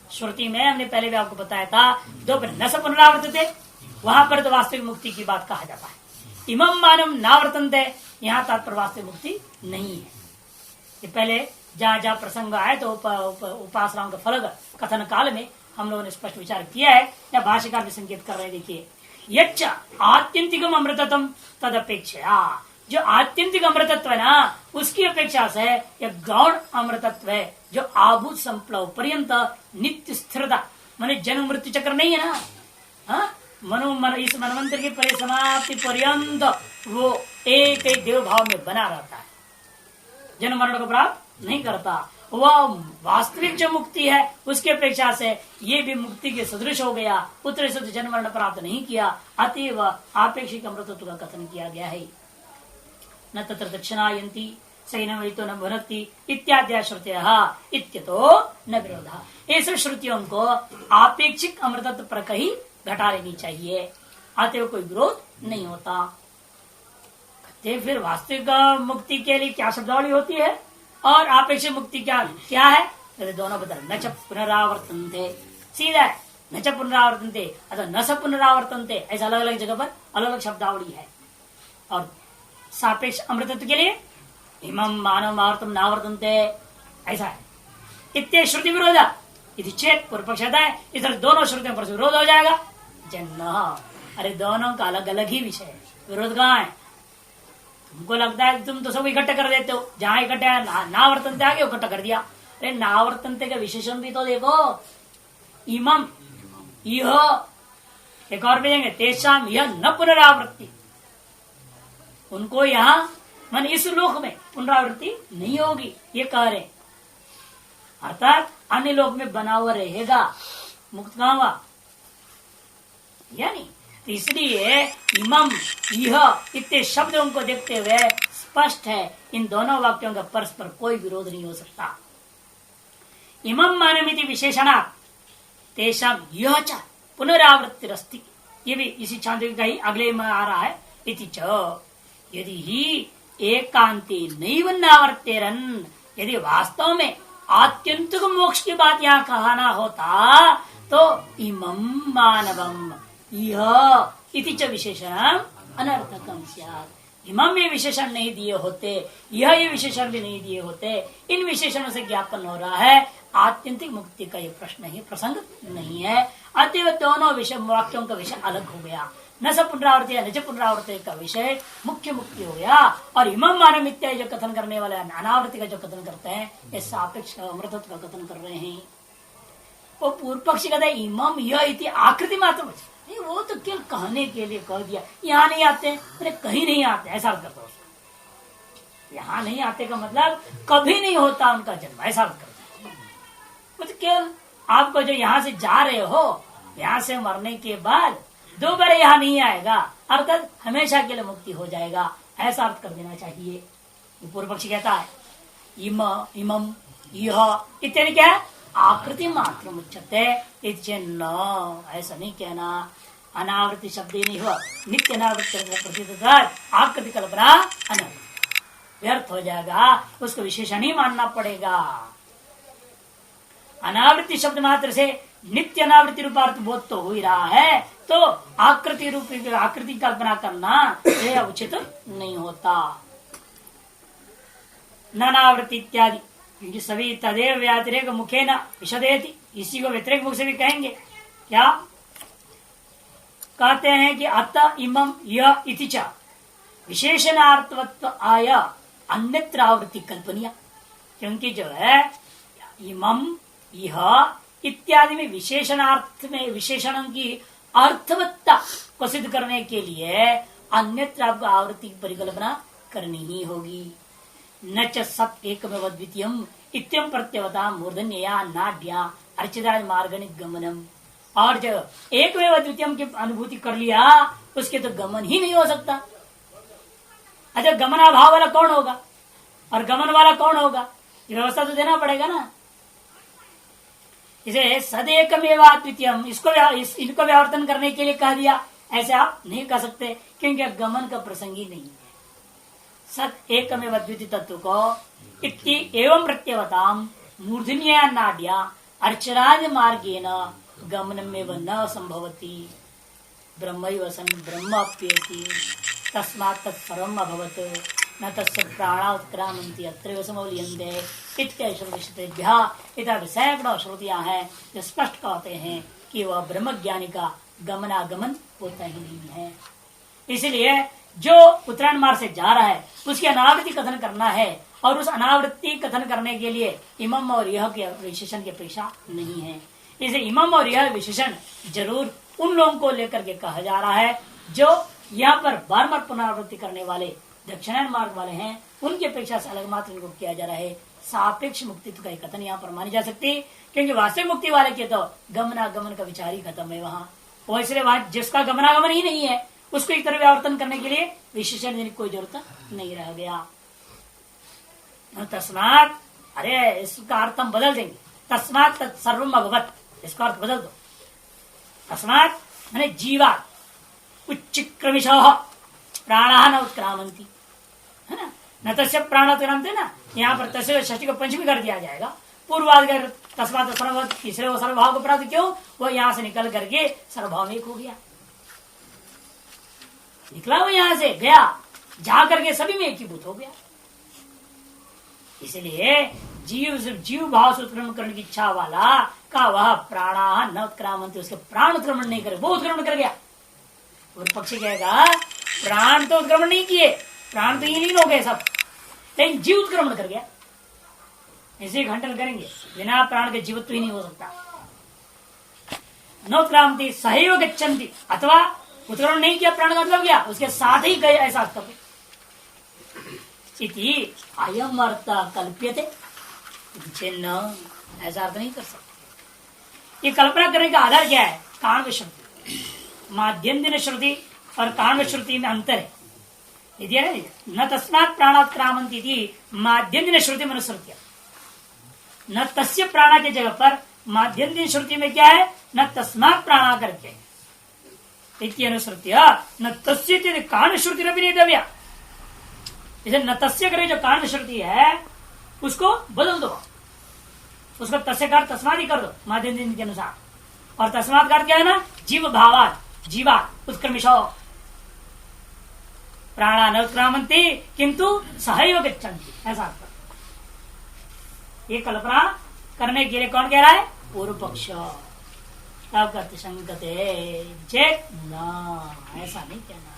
श्रुति में हमने पहले भी आपको बताया था, दो पर न स पुनरावर्तते, वहां पर तो वास्तविक मुक्ति की बात कहा जाता है। इमम मानव नावर्तनते, यहाँ तात्पर्य वास्तविक मुक्ति नहीं है। ये पहले जहाँ जहाँ प्रसंग आए तो उपासनाओं का फल कथन काल में हम लोगों ने स्पष्ट विचार किया है, या भाष्यकार भी संकेत कर रहे हैं। देखिए, यच्च आत्यंतिकम अमृतत्वम तद अपेक्षा, जो आत्यंतिक अमृतत्व है ना, उसकी अपेक्षा से यह गौण अमृतत्व है, जो आभूत संप्लव पर्यंत नित्य स्थिरता, माने जन्म मृत्यु चक्र नहीं है ना। हाँ, इस मनवंतर की परिसमाप्ति पर्यंत वो एक एक देव भाव में बना रहता है, जन्म मरण को प्राप्त नहीं करता। वह वास्तविक जो मुक्ति है उसकी अपेक्षा से ये भी मुक्ति के सदृश हो गया, उत्तर से जन्म मरण प्राप्त नहीं किया, अतएव आपेक्षिक अमृतत्व का कथन किया गया है। न तत्र दक्षिणायन्ति सैनम न भुनक्ति इत्यादि श्रुतियः इत्यतो न विरोधः। ऐसे श्रुतियों को आपेक्षिक अमृतत्व पर कहीं घटा लेनी चाहिए, अतएव कोई विरोध नहीं होता। फिर वास्तविक मुक्ति के लिए क्या शब्दावली होती है और अपेक्षित मुक्ति क्या क्या है? तो दोनों बता, न च पुनरावर्तन्ते, सीधा है, न च पुनरावर्तन्ते अथवा न स पुनरावर्तन्ते, ऐसा अलग अलग जगह पर अलग अलग शब्दावली है। और सापेक्ष अमृतत्व के लिए इमम मानव आवर्तम नावर्तन्ते, ऐसा है। इतने श्रुति विरोध यदि चेत पूर्व पक्ष है, इधर दोनों श्रुतियों पर विरोध हो जाएगा। जन्म, अरे दोनों का अलग अलग ही विषय है, विरोध कहाँ है? तुमको लगता है तुम तो सब इकट्ठा कर देते हो, जहां इकट्ठा है नावर्तनते आगे इकट्ठा कर दिया। अरे नावर्तनते का विशेषण भी तो देखो, इमम यह, एक और भेजेंगे तेषाम यह न पुनरावृत्ति, उनको यहाँ मन इस लोक में पुनरावृत्ति नहीं होगी, ये कह रहे। अर्थात अन्य लोक में बना हुआ रहेगा, मुक्त कहाँ हुआ? यानी तो इसलिए इमम यह इतने शब्दों को देखते हुए स्पष्ट है, इन दोनों वाक्यों का परस्पर कोई विरोध नहीं हो सकता। इमम मानमिति विशेषणा तेषाम यह च पुनरावृत्तिरस्ति, ये भी इसी छांदोग्य का ही अगले में आ रहा है। इति च यदि ही एकांते नैव नावर्तेरन, यदि वास्तव में आत्यंतिक मोक्ष की बात यहाँ कहना होता तो इमम मानवम यह इति च विशेषण अनर्थकम स्यात्, इमम में विशेषण नहीं दिए होते, यह ये विशेषण भी नहीं दिए होते, इन विशेषणों से ज्ञापन हो रहा है आत्यंतिक मुक्ति का ये प्रश्न ही प्रसंग नहीं है। अतएव दोनों विषय वाक्यों का विषय अलग हो गया, न स पुनरावृत्ति न च पुनरावृत्ति का विषय मुख्य मुक्ति हो गया, और इमम मानव इत्यादि जो कथन करने वाले अनावृत्ति का जो कथन करते हैं ये सापेक्ष अमृतत्व का कथन कर रहे हैं। वो पूर्व पक्षी कहता है इमम यह इति आकृति मात्र, नहीं वो तो केवल कहने के लिए कह दिया, यहाँ नहीं आते, मैंने कहीं नहीं आते, ऐसा अर्थ करता उसको। यहाँ नहीं आते का मतलब कभी नहीं होता उनका जन्म, ऐसा अर्थ करता है। मतलब केवल आपको जो यहाँ से जा रहे हो, यहाँ से मरने के बाद दोबारा यहाँ नहीं आएगा, अर्थात हमेशा के लिए मुक्ति हो जाएगा, ऐसा अर्थ कर देना चाहिए। पूर्व पक्षी कहता है इमम यह इत्यादि क्या है? आकृति मात्र उच्चते, न ऐसा नहीं कहना। अनावृत्ति शब्द नहीं हुआ, नित्य अनावृत्ति आकृति कल्पना अनावृत्ति व्यर्थ हो जाएगा, उसको विशेषण ही मानना पड़ेगा। अनावृत्ति शब्द मात्र से नित्य अनावृत्ति रूपार्थ बोध तो हो ही रहा है, तो आकृति रूपी आकृति कल्पना करना यह उचित नहीं होता। नानावृत्ति इत्यादि, क्योंकि सभी तदेव व्यतिरेक मुखे न विशदेति, इसी को व्यतिरेक मुख से भी कहेंगे। क्या कहते हैं कि अत इमम यह इति च विशेषणार्थवत्व आय अन्यत्र आवृत्ति कल्पनीय, क्योंकि जो है इमम यह इत्यादि में विशेषणार्थ में विशेषणों की अर्थवत्ता को सिद्ध करने के लिए अन्यत्र आपको आवृत्ति की परिकल्पना करनी ही होगी। न च सत एकमेव द्वितीयम इत्यम प्रत्यवता मूर्धन्या नाड्या अर्चिता मार्गणिक गमनम, और जो एकमेव द्वितीयम की अनुभूति कर लिया उसके तो गमन ही नहीं हो सकता। अच्छा, गमनाभाव वाला कौन होगा और गमन वाला कौन होगा, ये व्यवस्था तो देना पड़ेगा ना। इसे सदैकमेवा द्वितीयम, इनको व्यावर्तन करने के लिए कह दिया, ऐसे आप नहीं कह सकते, क्योंकि गमन का प्रसंग ही नहीं है। सत एकमेव द्वितीय तत्व को इति एवं प्रत्यवताम मूर्धन्या नाड्या अर्चनादि मार्गेण गमनम में न संभवती ब्रह्मैव सन् ब्रह्माप्येति तस्मात् तत्सर्वम् अभवत् न तस्य प्राणा उत्क्रामन्ति अत्रैव समवलीयन्ते इत्यादि इधर सैकड़ों श्रुतियां हैं जो स्पष्ट कहते हैं कि वह ब्रह्मज्ञानी का गमनागमन होता ही नहीं है। इसलिए जो उत्तरायण मार्ग से जा रहा है उसकी अनावृत्ति कथन करना है और उस अनावृत्ति कथन करने के लिए इमम और यह के विशेषण की अपेक्षा नहीं है। इसलिए इमम और यह विशेषण जरूर उन लोगों को लेकर के कहा जा रहा है जो यहाँ पर बार बार पुनरावृत्ति करने वाले दक्षिणायन मार्ग वाले हैं, उनकी अपेक्षा से अलग मात्र इनको किया जा रहा है। सापेक्ष मुक्ति का कथन यहाँ पर मानी जा सकती है, क्योंकि वास्तविक मुक्ति वाले के तो गमनागमन का विचार ही खत्म है वहाँ। और इसलिए वहाँ जिसका गमनागमन ही नहीं है उसको एक तरह व्यावर्तन करने के लिए विशेषण देने की कोई जरूरत नहीं रह गया। तस्मात, अरे इसका अर्थ हम बदल देंगे, तस्मात सर्वम अभवत, इसका अर्थ बदल दो। तस्मात मैंने जीवा उच्चक्रमिश प्राणा न उत्क्रामंती, है ना, न तस्य प्राण उत्क्रामते ना, यहाँ पर तस्य षष्ठी को पंचमी कर दिया जाएगा। पूर्वाद तस्मात सर्वभाव, तीसरे वो सर्वभाव को प्राप्त क्यों, वो यहाँ से निकल करके सर्वभाव में एक हो गया, निकला वो यहाँ से गया, जा करके सभी में एकीभूत हो गया। इसलिए जीव भाव से उत्क्रमण करने की इच्छा वाला का वह प्राणा न उत्क्रामंती, उसके प्राण उत्क्रमण नहीं करे, वो उत्क्रमण कर गया। और पक्षी कहेगा प्राण तो उत्क्रमण नहीं किए, प्राण तो लीन हो गए सब, लेकिन जीव उत्क्रमण कर गया। इसे खंडन करेंगे, बिना प्राण के जीवत्व ही नहीं हो सकता। न उत्क्रामंती सहैव गच्छन्ति, अथवा उत्क्रमण नहीं किया प्राण का मतलब क्या, उसके साथ ही गए, ऐसा अर्थ इति अयम अर्थ कल्प्यते, ऐसा अर्थ नहीं कर सकते। ये कल्पना करने का आधार क्या है, काण्व श्रुति, माध्यम श्रुति और काण्व श्रुति में अंतर है। न तस्मात् प्राणात् क्रामन्ति माध्यम श्रुति में अनुसृत्य, न तस्य प्राणा के जगह पर माध्यम श्रुति में क्या है, न तस्मात् प्राणा करके अनुसृत्य न तस्य काण्व श्रुति रविनेतव्या। इसे न तस्य करे जो काण्व श्रुति है उसको बदल दो, उसको तस्य का तस्मात् ही कर दो माध्यम के अनुसार, और तस्मात् का क्या है ना, जीव भावात, जीवा उत्क्रमिशो प्राणा न उत्क्रामन्ति किंतु सहैव गच्छन्ति, ऐसा ये कल्पना करने के लिए कौन कह रहा है, पूर्व पक्ष। तब कहते शंकते चेत न, ऐसा नहीं कहना,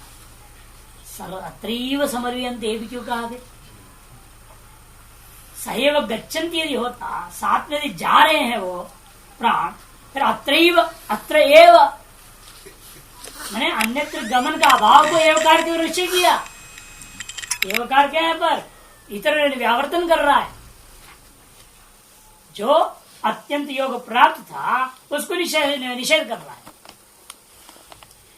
अत्रैव समर्वयन्ते भी क्यों कहा थे, सहैव गच्छन्ति यदि होता, साथ में यदि जा रहे हैं वो प्राण, फिर अत्रैव अत्र एव मैंने अन्यत्र गमन का अभाव को एवकार के निश्चय किया। एवकार क्या है, पर इतर व्यावर्तन कर रहा है, जो अत्यंत योग प्राप्त था उसको निषेध कर रहा है।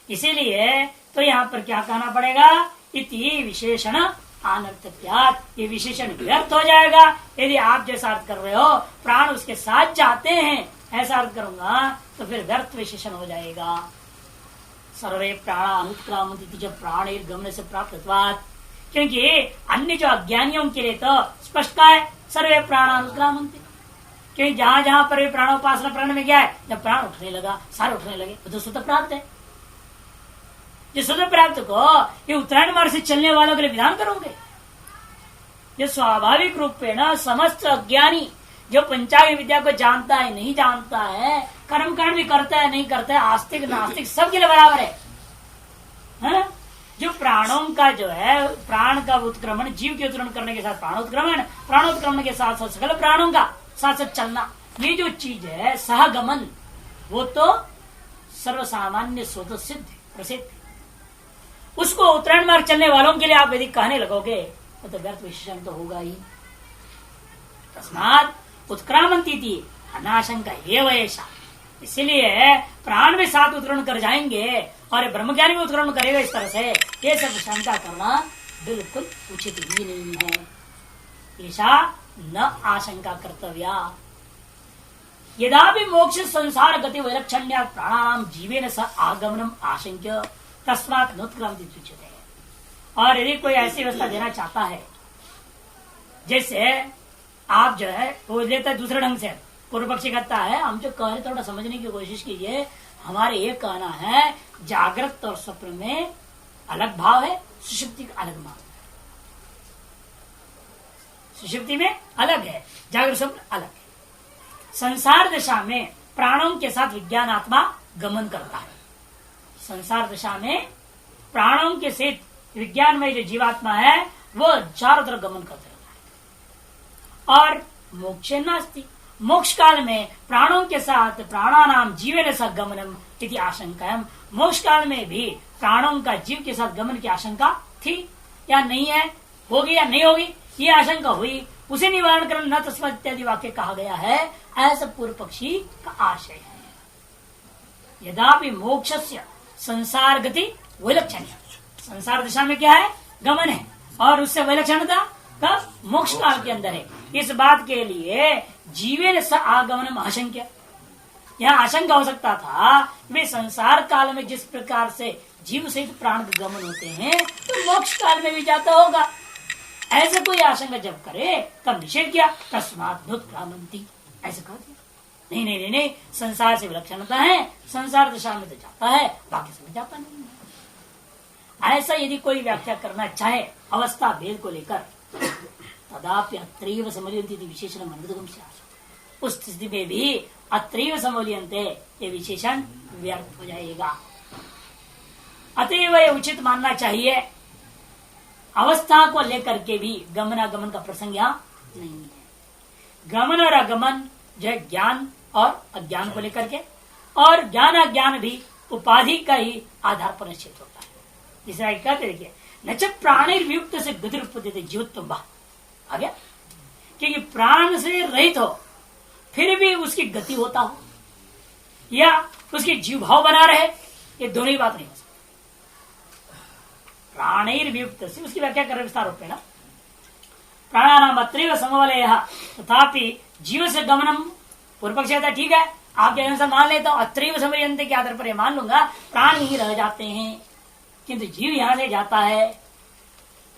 इसीलिए तो यहाँ पर क्या कहना पड़ेगा, इति विशेषण अनर्थक्यात्, ये विशेषण व्यर्थ हो जाएगा यदि आप जैसा अर्थ कर रहे हो, प्राण उसके साथ जाते हैं ऐसा अर्थ करूंगा तो फिर व्यर्थ विशेषण हो जाएगा। सर्वे प्राणा अनुत्क्रामन्ति जब प्राण गमन से प्राप्त, क्योंकि अन्य जो अज्ञानियों के लिए तो स्पष्ट का है सर्वे प्राण अनुत्क्रामन्ति, क्योंकि जहां जहां पर प्राणोपासना प्राण में गया है, जब प्राण उठने लगा, सारे उठने लगे, तो स्वतः प्राप्त है। जिस स्वतः प्राप्त को ये उत्तरायण मार्ग से चलने वालों के लिए विधान करोगे, जो स्वाभाविक रूप में ना समस्त अज्ञानी जो पंचांग विद्या को जानता है नहीं जानता है, कर्मकांड भी करता है नहीं करता है, आस्तिक नास्तिक सबके लिए बराबर है। जो प्राणों का जो है प्राण का उत्क्रमण, जीव के उत्क्रमण करने के साथ प्राणोत्क्रमण के साथ साथ सकल प्राणों का साथ साथ चलना, ये जो चीज है सहगमन, वो तो सर्वसामान्य स्वतः सिद्ध प्रसिद्ध, उसको उत्तरायण मार्ग चलने वालों के लिए आप यदि कहने लगोगे तो व्यर्थ विशेषण तो होगा ही। तस्मात् उत्क्रामन्ति थी अनाशंका एव ऐसा, इसीलिए प्राण में साथ उत्क्रमण कर जाएंगे और ब्रह्मज्ञानी भी उत्क्रमण करेगा, इस तरह से ये सब शंका करना बिल्कुल उचित ही नहीं है। ऐसा न आशंका कर्तव्या। यदा भी मोक्ष संसार गति वैलक्षण्य प्राणानाम जीवेन स आगमनम आशंक्य तस्मात् नोत्क्रामन्ति उच्यते। और यदि कोई ऐसी व्यवस्था देना चाहता है, जैसे आप जो है वो लेता है दूसरे ढंग से, पूर्व पक्षी कहता है हम जो कह रहे थोड़ा समझने की कोशिश कीजिए। हमारे ये कहना है जागृत और स्वप्न में अलग भाव है, सुषुप्ति का अलग भाव है। सुषुप्ति में अलग है, जागृत स्वप्न अलग है। संसार दशा में प्राणों के साथ विज्ञान आत्मा गमन करता है। संसार दशा में प्राणों के साथ विज्ञान में जो जीवात्मा है वो चारों तरफ गमन करता रहता है। और मोक्ष नास्ति, मोक्ष काल में प्राणों के साथ प्राणानाम जीवन सह गमनम इति आशंका। मोक्ष काल में भी प्राणों का जीव के साथ गमन की आशंका थी या नहीं है, होगी या नहीं होगी, ये आशंका हुई, उसे निवारण कर न तस्मात् इत्यादि वाक्य कहा गया है। ऐसा पूर्व पक्षी का आशय है। यदापि मोक्षस्य संसार गति विलक्षण, संसार दिशा में क्या है, गमन है, और उससे विलक्षणता कब, मोक्ष काल के अंदर है। इस बात के लिए जीवेन स आगमनम आशंक्य, यहाँ आशंका हो सकता था वे संसार काल में जिस प्रकार से जीव सहित प्राण के गमन होते हैं तो मोक्ष काल में भी जाता होगा। ऐसे कोई आशंका जब करे तब निषेध किया, तस्मात् भूत क्रामंती, ऐसे कह दिया। नहीं नहीं नहीं नहीं, संसार से विलक्षणता है, संसार दशा में तो जाता है, बाकी समय जाता नहीं है। ऐसा यदि कोई व्याख्या करना चाहे अवस्था भेद को लेकर, तदापि अत्रैव समूल्यन्ते विशेषण मनोगतम स्यात्, उस स्थिति में भी अत्रैव समूल्यन्ते ये विशेषण व्यर्थ हो जाएगा। अतएव ये उचित मानना चाहिए अवस्था को लेकर के भी गमनागमन का प्रसंग यहाँ नहीं है। गमन और आगमन जो है ज्ञान और अज्ञान को लेकर के, और ज्ञान अज्ञान भी उपाधि का ही आधार पर निश्चित होता है। जिसे कहते देखिए, न च प्राणिर्वियुक्त से गति उत्पत्ति जीवत्व आ गया, क्योंकि प्राण से रहित हो फिर भी उसकी गति होता हो या उसकी जीव भाव बना रहे, ये दोनों ही बात नहीं हो सकती। प्राणिर्वियुक्त से उसकी व्याख्या कर विस्तार रूप में ना, प्राणानाम अत्रैव समवलय तथापि जीव से गमनम, पूर्व पक्ष कहता ठीक है आपके अनुसार मान लेता हूं, अत्रैव समवलयन्ते के आधार पर ये मान लूंगा प्राण ही रह जाते हैं, किंतु जीव यहां से जाता है,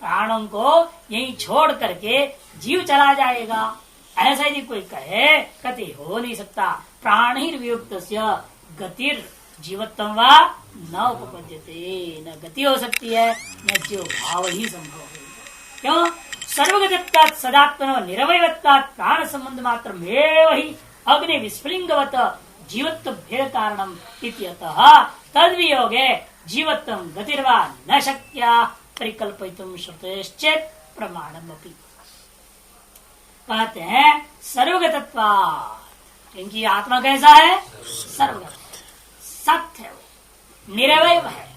प्राणों को यहीं छोड़ करके जीव चला जाएगा, ऐसा यदि कोई कहे कति हो नहीं सकता। प्राणिर्वियुक्त गतिर जीवत्व व न उपपद्यते, न गति हो सकती है न जीव भाव ही संभव है। क्यों, सर्वगतत्वात् सदात्मनो निरवयवत्वात् प्राण संबंध मात्र ही अग्नि विस्फुलिंगवत जीवत्व भेद कारणम इत्यतः तद वियोगे जीवत्व गतिर्वा न शक्या परिकल्पयितुम श्रुतेश्चेत् प्रमाणमपि। कहते हैं सर्वगतत्वात्, क्योंकि आत्मा कैसा है, सर्वगत सत्य है, निरवय है।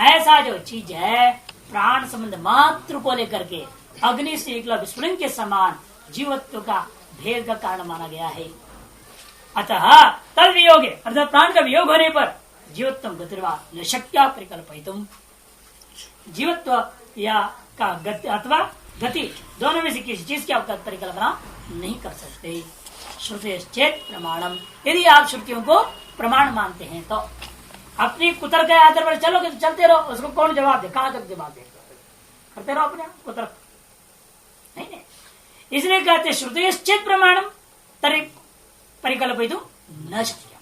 ऐसा जो चीज है प्राण संबंध मात्र को लेकर के अग्नि से निकला विस्फुलिंग के समान जीवत्व का भेद का कारण माना गया है। अतः तद वियोगे अर्थात प्राण का वियोग होने पर जीवत्व गतिर्वा न शक्या परिकल्पयितुम, जीवत्व या का गति अथवा गति दोनों में से किसी चीज की आप परिकल्पना नहीं कर सकते। श्रुतेश्चेत् प्रमाणम, यदि आप श्रुतियों को प्रमाण मानते हैं तो अपनी कुतर्क के आधार पर चलोगे तो चलते रहो, उसको कौन जवाब दे, कहां तक जवाब दे, करते रहो अपने कुतर्क। नहीं नहीं, इसलिए कहते श्रुतेश्चेत् प्रमाणम तरी परिकल्पयितुं न शक्य।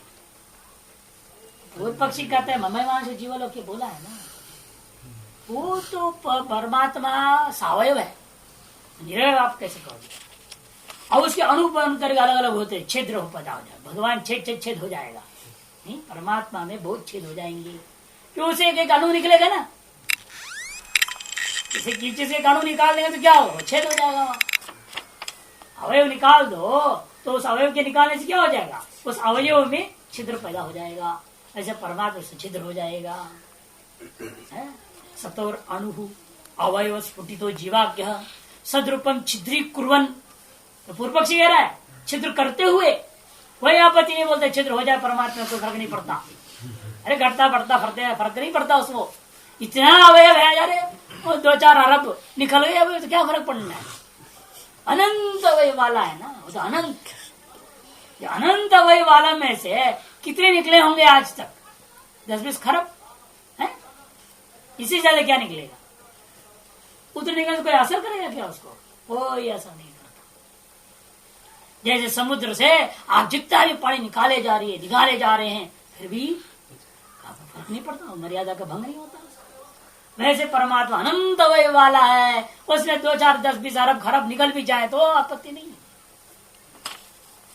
पूर्व पक्षी कहते हैं ममैवांश जीवलोक के बोला है ना, वो तो परमात्मा सावयव है, निरवय आप कैसे कहोगे। और उसके अनुपन करके अलग अलग होते, छिद्र हो पैदा हो जाए, भगवान छेद हो जाएगा नहीं, परमात्मा में बहुत छेद हो जाएंगे, क्यों उसे एक अणु निकलेगा ना, किसी कीचे से एक अणु निकाल देंगे तो क्या होगा, छेद हो जाएगा। अवयव निकाल दो तो उस अवयव के निकालने से क्या हो जाएगा, उस अवयव में छिद्र पैदा हो जाएगा, ऐसे परमात्मा से छिद्र हो जाएगा। सतोर अणु अवयव स्फुटितो जीवाज्ञ सदरूपम छिद्री कुर्वन, तो पूर्व पक्षी कह रहा है छिद्र करते हुए, वही आपत्ति नहीं बोलते छिद्र हो जाए परमात्मा को फर्क नहीं पड़ता। अरे घटता बढ़ता फर्क नहीं पड़ता उसको, इतना अवयव है यार, वो 2-4 अरब निकल गए अवयव तो क्या फर्क पड़ना है, अनंत अवयव वाला है ना वो तो अनंत। अनंत अवयव वाला में से कितने निकले होंगे आज तक, 10-20 खरब है, इसी ज्यादा क्या निकलेगा, उतने निकलने कोई असर करेगा क्या उसको, कोई असर नहीं करता। जैसे समुद्र से आप जितना भी पानी निकाले जा रहे हैं, फिर भी फर्क नहीं पड़ता, मर्यादा का भंग नहीं होता। वैसे परमात्मा अनंत अवयव वाला है, उसमें 2, 4, 10, 20 अरब खरब निकल भी जाए तो आपत्ति नहीं है।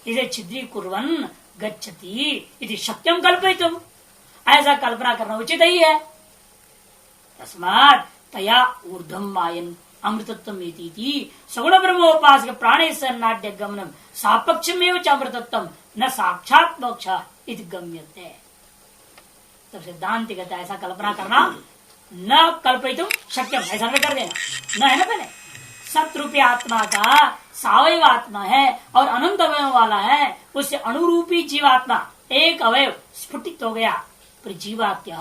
इसे छिद्री कुर्वन् गच्छति इति शक्यम कल्पयितुम, ऐसा कल्पना करना उचित ही है। तस्मात् तया ऊर्ध्वं मायन अमृतत्वम इति सगुण ब्रह्मोपासक प्राणे सन्नाट्य गमनम सापक्षमेव च अमृतत्वम न साक्षात् मोक्ष इति गम्यते। तब सिद्धांत कहता है ऐसा कल्पना करना न कल्पयितुम शक्यम, ऐसा न कर देना, न है ना पहले सत्रूपी आत्मा का सावयव आत्मा है और अनंत अवयव वाला है, उससे अनुरूपी जीवात्मा एक अवयव स्फुटित हो गया, पर जीवात्य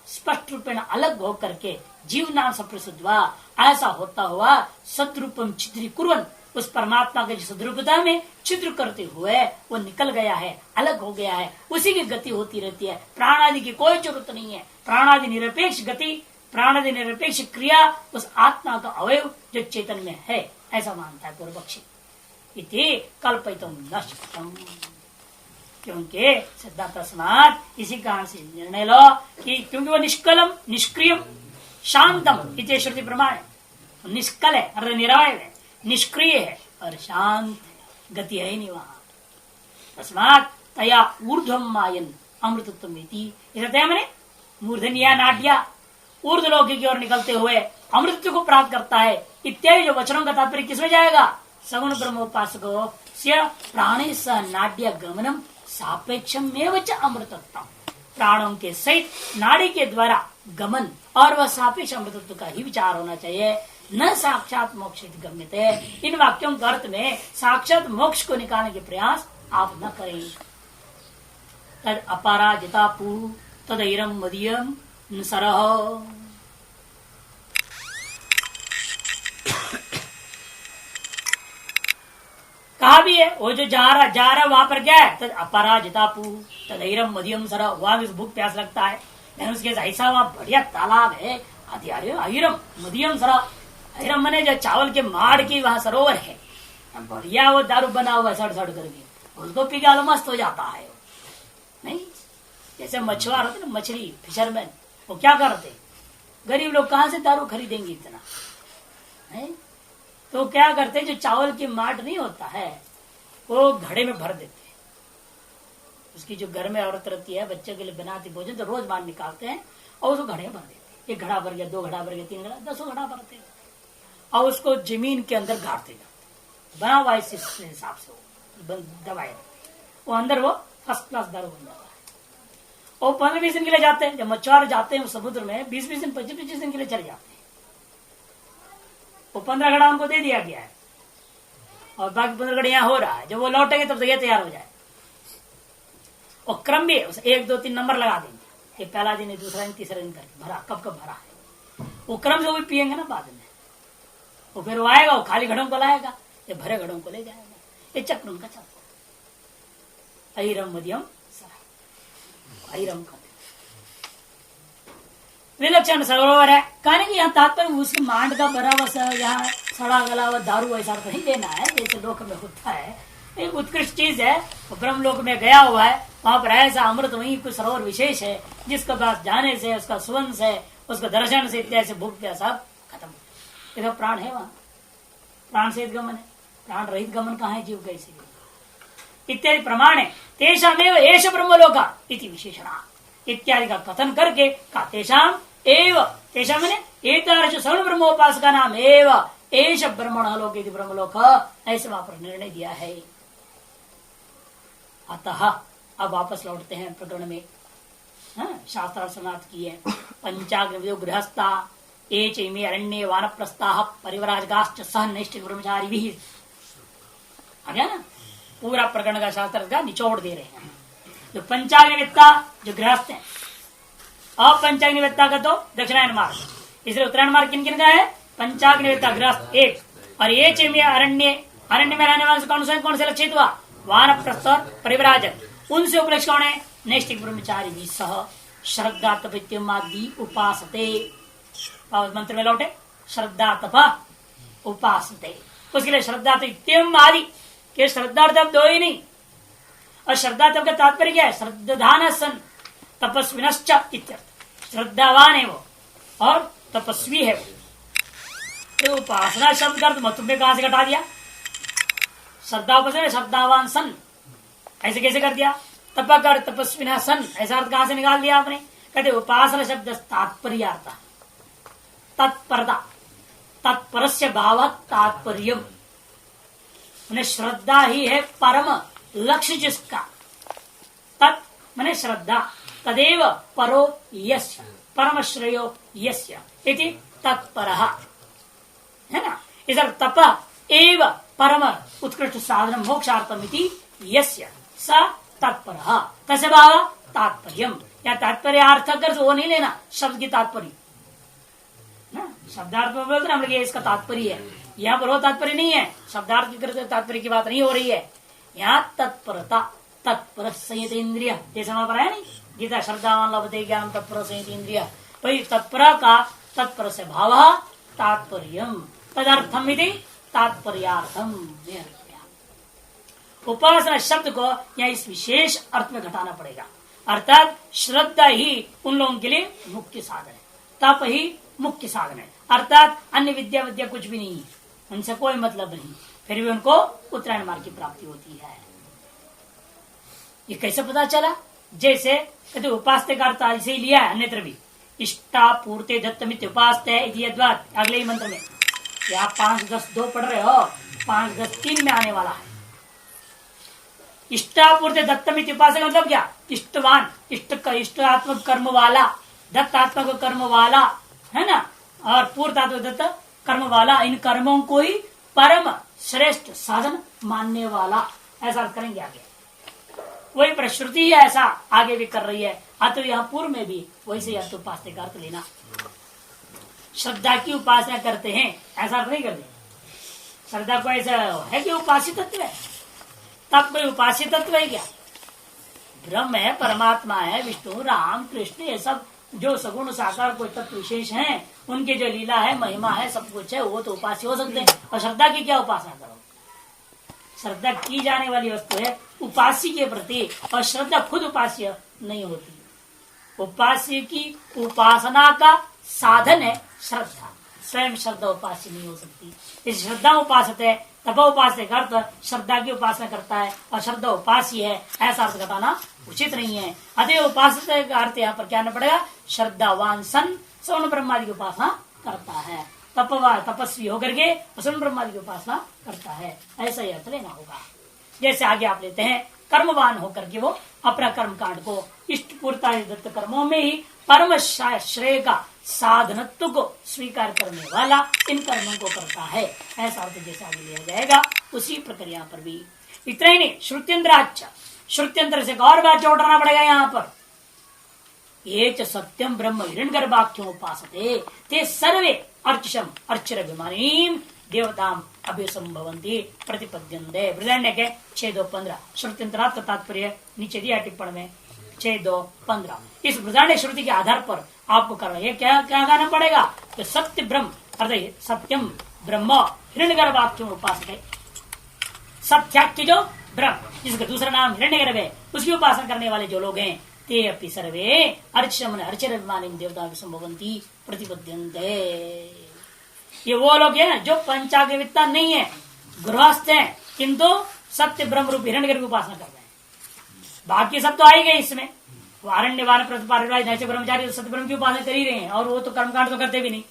स्पष्ट रूप में अलग हो करके जीव नाम से प्रसिद्ध हुआ। ऐसा होता हुआ सद्रूपम छिद्री कुर्वन्, उस परमात्मा के सद्रूपता में छिद्र करते हुए वो निकल गया है, अलग हो गया है, उसी की गति होती रहती है। प्राणादि की कोई जरूरत नहीं है। प्राणादि निरपेक्ष गति, प्राणादि निरपेक्ष क्रिया उस आत्मा का अवयव जो चेतन में है, ऐसा मानता है पूर्व पक्षी। इति कल्पयितुम न शक्यम, क्योंकि सिद्धांत तस्मात्, इसी कारण से निर्णय लो कि क्योंकि वो निष्कलम निष्क्रियम शांतम इति श्रुति प्रमाण है। निष्कल है अर्थात निरवय है, निष्क्रिय है और शांत है, गति है ही नहीं वहां। तस्मात् तया ऊर्ध्वम मायन अमृतत्वम इति, मैंने मूर्धनिया नाट्या ऊर्ध्वलोकी की ओर निकलते हुए अमृत को प्राप्त करता है इत्यादि जो वचनों का तात्पर्य किसमें जाएगा? सगुण ब्रह्मोपासको से प्राणे सह नाड्य गमनम सापेक्षम एवं अमृतत्व, प्राणों के सहित नाड़ी के द्वारा गमन और वह सापेक्ष अमृतत्व का ही विचार होना चाहिए, न साक्षात मोक्ष गम्यते। इन वाक्यों के अर्थ में साक्षात मोक्ष को निकालने के प्रयास आप न करें। तद अपराजिता पू तदैरम मदीयम सरह, कहा भी है वो जो जा रहा वहां पर क्या है? तद अपराजिता पू तदैरम मदीयम सरह, वहां भी भूख प्यास लगता है, लेकिन उसके ऐसा वहां बढ़िया तालाब है, अहिरम मदीयम सरह, अहिरम मने जो चावल के माड़ की वहां सरोवर है, बढ़िया वो दारू बना हुआ सड़ सड़ करके, उसको पी के मस्त हो जाता है। नहीं जैसे मछुआर होते ना, मछली फिशरमैन, वो क्या करते, गरीब लोग कहाँ से दारू खरीदेंगे इतना है, तो क्या करते, जो चावल की माट नहीं होता है वो घड़े में भर देते हैं। उसकी जो घर में औरत रहती है, बच्चे के लिए बनाती भोजन, तो रोज बाहर निकालते हैं और उसको घड़े में भर देते हैं। 1 घड़ा भर गया, 2 घड़ा भर गया, 3 घड़ा, 10 घड़ा भरते हैं और उसको जमीन के अंदर गाड़ते जाते, बना हुआ इस हिसाब से दबाए, वो अंदर वो फर्स्ट क्लास दारू बन जाता है। और 15-20 दिन के लिए जाते हैं, जब मछुआरे जाते हैं समुद्र में 20-20 दिन 25-25 दिन के लिए चले जाते हैं, वो 15 घड़ा उनको दे दिया गया है और बाकी 15 घड़ा यहाँ हो रहा है। जब वो लौटेंगे तब तो ये तैयार हो जाए। और क्रम भी 1, 2, 3 नंबर लगा देंगे, ये पहला दिन है, दूसरा दिन, तीसरा दिन करके भरा, कब कब भरा है वो क्रम से वो भी पियेंगे ना बाद में। वो फिर वो आएगा, वो खाली घड़ों को लाएगा, ये भरे घड़ों को ले जाएगा, ये चक्र उनका चलता है। अहिरम मध्यम अहिरम का विलक्षण सरोवर है, कहने की यहाँ तात्पर्य उसके मांड का भरा हुआ यहाँ सड़ा गला हुआ दारू ऐसा नहीं देना है जैसे लोक में होता है। एक उत्कृष्ट चीज है, वो ब्रह्म लोक में गया हुआ है, वहां पर ऐसा अमृत वही कुछ सरोवर विशेष है जिसके पास जाने से, उसका सुगंध से, उसका दर्शन से इत्यादि से भूख प्यास सब खत्म। देखो प्राण है वहां, प्राण सहित गमन है, प्राण रहित गमन कहाँ है जीव कैसे इत्यादि प्रमाण है। तेषामेव एष ब्रह्मलोका इति विशेषणा इत्यादि का कथन करके का तेषाम एव, तेषाम मैंने एतादृश सगुण ब्रह्मोपासका नाम एव एष ब्रह्मणलोक इति ब्रह्मलोक, ऐसे वहां पर निर्णय दिया है। अतः अब वापस लौटते हैं प्रकरण में। शास्त्र समाप्त किए। पंचाग्नि गृहस्था एच इमे अरण्ये वानप्रस्थाः परिव्राजकाश्च सह नैष्ठिक ब्रह्मचारी भी आ गया ना। पूरा प्रकरण का शास्त्र का निचोड़ दे रहे हैं। जो पंचाग्निवेत्ता जो गृहस्थ है, अपंचाग्निवेत्ता का तो दक्षिणायन मार्ग, इसलिए उत्तरायण मार्ग किन किन का है? पंचाग्निवेत्ता गृहस्थ एक, और ये चेमी अरण्य, अरण्य में रहने वाले कौन से लक्षित हुआ? वानप्रस्थ परिव्राजक, उनसे उपलक्ष्य कौन है? नैष्ठिक ब्रह्मचारी भी सह श्रद्धा तपित्यमादि उपासते। मंत्र में लौटे, श्रद्धा तप उपासते, उसके लिए श्रद्धा तो आदि कि श्रद्धार्थ अब दो ही नहीं। और श्रद्धार्थ का तात्पर्य क्या है? श्रद्धान सन तपस्विनश्च इत्यर्थ। श्रद्धावान है वो और तपस्वी है वो। तो उपासना शब्द का अर्थ तुमने कहां से घटा दिया? श्रद्धा उपासना श्रद्धावान सन ऐसे कैसे कर दिया? तपकर तपस्विना सन ऐसा अर्थ कहां से निकाल दिया आपने? कहते उपासना शब्द तात्पर्य तत्परता, तत्परस्य भाव तात्पर्य। उन्हें श्रद्धा ही है परम लक्ष्य जिसका। तत् माने श्रद्धा, तदेव परो यस्य, परम श्रेयो यस्य इति तत्परः है ना। इस तप एव परम उत्कृष्ट साधन मोक्षार्थम इति यस्य स तत्परः तस्य भाव तात्पर्यम। या तात्पर्य कर वो नहीं लेना शब्द की तात्पर्य ना। शब्दार्थ में बोलते हम लोग इसका तात्पर्य है, यहाँ पर वो तात्पर्य नहीं है। शब्दार्थ की तात्पर्य की बात नहीं हो रही है यहाँ। तत्परता, तत्पर संयत इंद्रिय जैसे वहां पर है नहीं गीता, श्रद्धावान लभते ज्ञान तत्पर संयत इंद्रिय। वही तत्पर का तत्पर से भाव तात्पर्यम तदर्थम इति तात्पर्यार्थम। उपासना शब्द को यहाँ इस विशेष अर्थ में घटाना पड़ेगा। अर्थात श्रद्धा ही उन लोगों के लिए मुख्य साधन है, तप ही मुख्य साधन है। अर्थात अन्य विद्या कुछ भी नहीं है, उनसे कोई मतलब नहीं, फिर भी उनको उत्तरायण मार्ग की प्राप्ति होती है। ये कैसे पता चला? जैसे कहते उपास्य का अर्थ ऐसे ही लिया है अन्यत्र भी। इष्टा पूर्ते दत्तमित उपास्य अगले ही मंत्र में या 5, 10, 2 पढ़ रहे हो, 5, 10, 3 में आने वाला है। इष्टापूर्ति दत्तमित उपासक मतलब क्या? इष्टवान, इष्टात्मक कर्म वाला, दत्तात्मक कर्म वाला है ना, और पूर्तात्मक दत्त कर्म वाला, इन कर्मों को ही परम श्रेष्ठ साधन मानने वाला, ऐसा अर्थ करेंगे आगे। वही प्रश्रुति ही ऐसा आगे भी कर रही है। अतः यहाँ पूर्व में भी वैसे अर्थ उपासना का अर्थ लेना। श्रद्धा की उपासना करते हैं ऐसा अर्थ नहीं करते। श्रद्धा को ऐसा है कि उपासित तत्व है, तब कोई उपासित तत्व है क्या? ब्रह्म है, परमात्मा है, विष्णु, राम, कृष्ण, ये सब जो सगुण साकार कोई तत्व विशेष हैं, उनके जो लीला है, महिमा है, सब कुछ है, वो तो उपास्य हो सकते हैं। और श्रद्धा की क्या उपासना करो? श्रद्धा की जाने वाली वस्तु है उपास्य के प्रति, और श्रद्धा खुद उपास्य नहीं होती। उपास्य की उपासना का साधन है श्रद्धा, स्वयं श्रद्धा उपास्य नहीं हो सकती। इस श्रद्धा उपासक है, तपो उपास्य का अर्थ श्रद्धा की उपासना करता है और श्रद्धा उपास्य है, ऐसा अर्थ घटाना उचित नहीं है। अतः उपासक का अर्थ यहाँ पर क्या आना पड़ेगा? श्रद्धावान सन सवर्ण ब्रह्मादि की उपासना करता है, तपस्वी होकर के सवर्ण ब्रह्मादि की उपासना करता है, ऐसा ही अर्थ लेना होगा। जैसे आगे आप लेते हैं कर्मवान होकर के वो अपना कर्म कांड को इष्ट पूर्ता दत्त कर्मों में ही परम श्रेय का साधनत्व को स्वीकार करने वाला इन कर्मों को करता है, ऐसा अर्थ जैसे आगे लिया जाएगा उसी प्रक्रिया पर भी। इतना ही नहीं, श्रुत्यंत्राच, श्रुत्यंत्र से एक और बात जोड़ना पड़ेगा यहाँ पर। ये च सत्यम ब्रह्म हिरण्यगर्भाख्यो उपासते ते सर्वे अर्चम अर्चरभिमानीम देवताम अभिसंभवन्ति प्रतिपद्यन्ते। बृहदारण्य के 6:2-15 श्रुत्यंतरात् का तात्पर्य नीचे दिया टिप्पण में 6:2-15। इस बृहदारण्य श्रुति के आधार पर आपको करना ये क्या गाना पड़ेगा? तो सत्य ब्रह्म अर्थात सत्यम ब्रह्म हिरण्यगर्भाख्यो उपासते, सत्याख्य जो ब्रह्म जिसका दूसरा नाम हिरण्यगर्भ है, उसकी उपासना करने वाले जो लोग हैं, ते अपि सर्वे अर्चरभिमानीम देवता अभिसंभवन्ति प्रतिपद्यन्ते। ये वो लोग हैं जो पंचाग्रविद्ता नहीं है, गृहस्थ हैं, किंतु सत्य ब्रह्म रूप हिरण्यगर्भ की उपासना कर रहे हैं। बाकी सब तो आएंगे इसमें, वारण्य वार प्रतिपादित नैतिक ब्रह्मचारी सत्य ब्रह्म की उपासना कर ही रहे हैं, और वो तो कर्मकांड तो करते भी नहीं।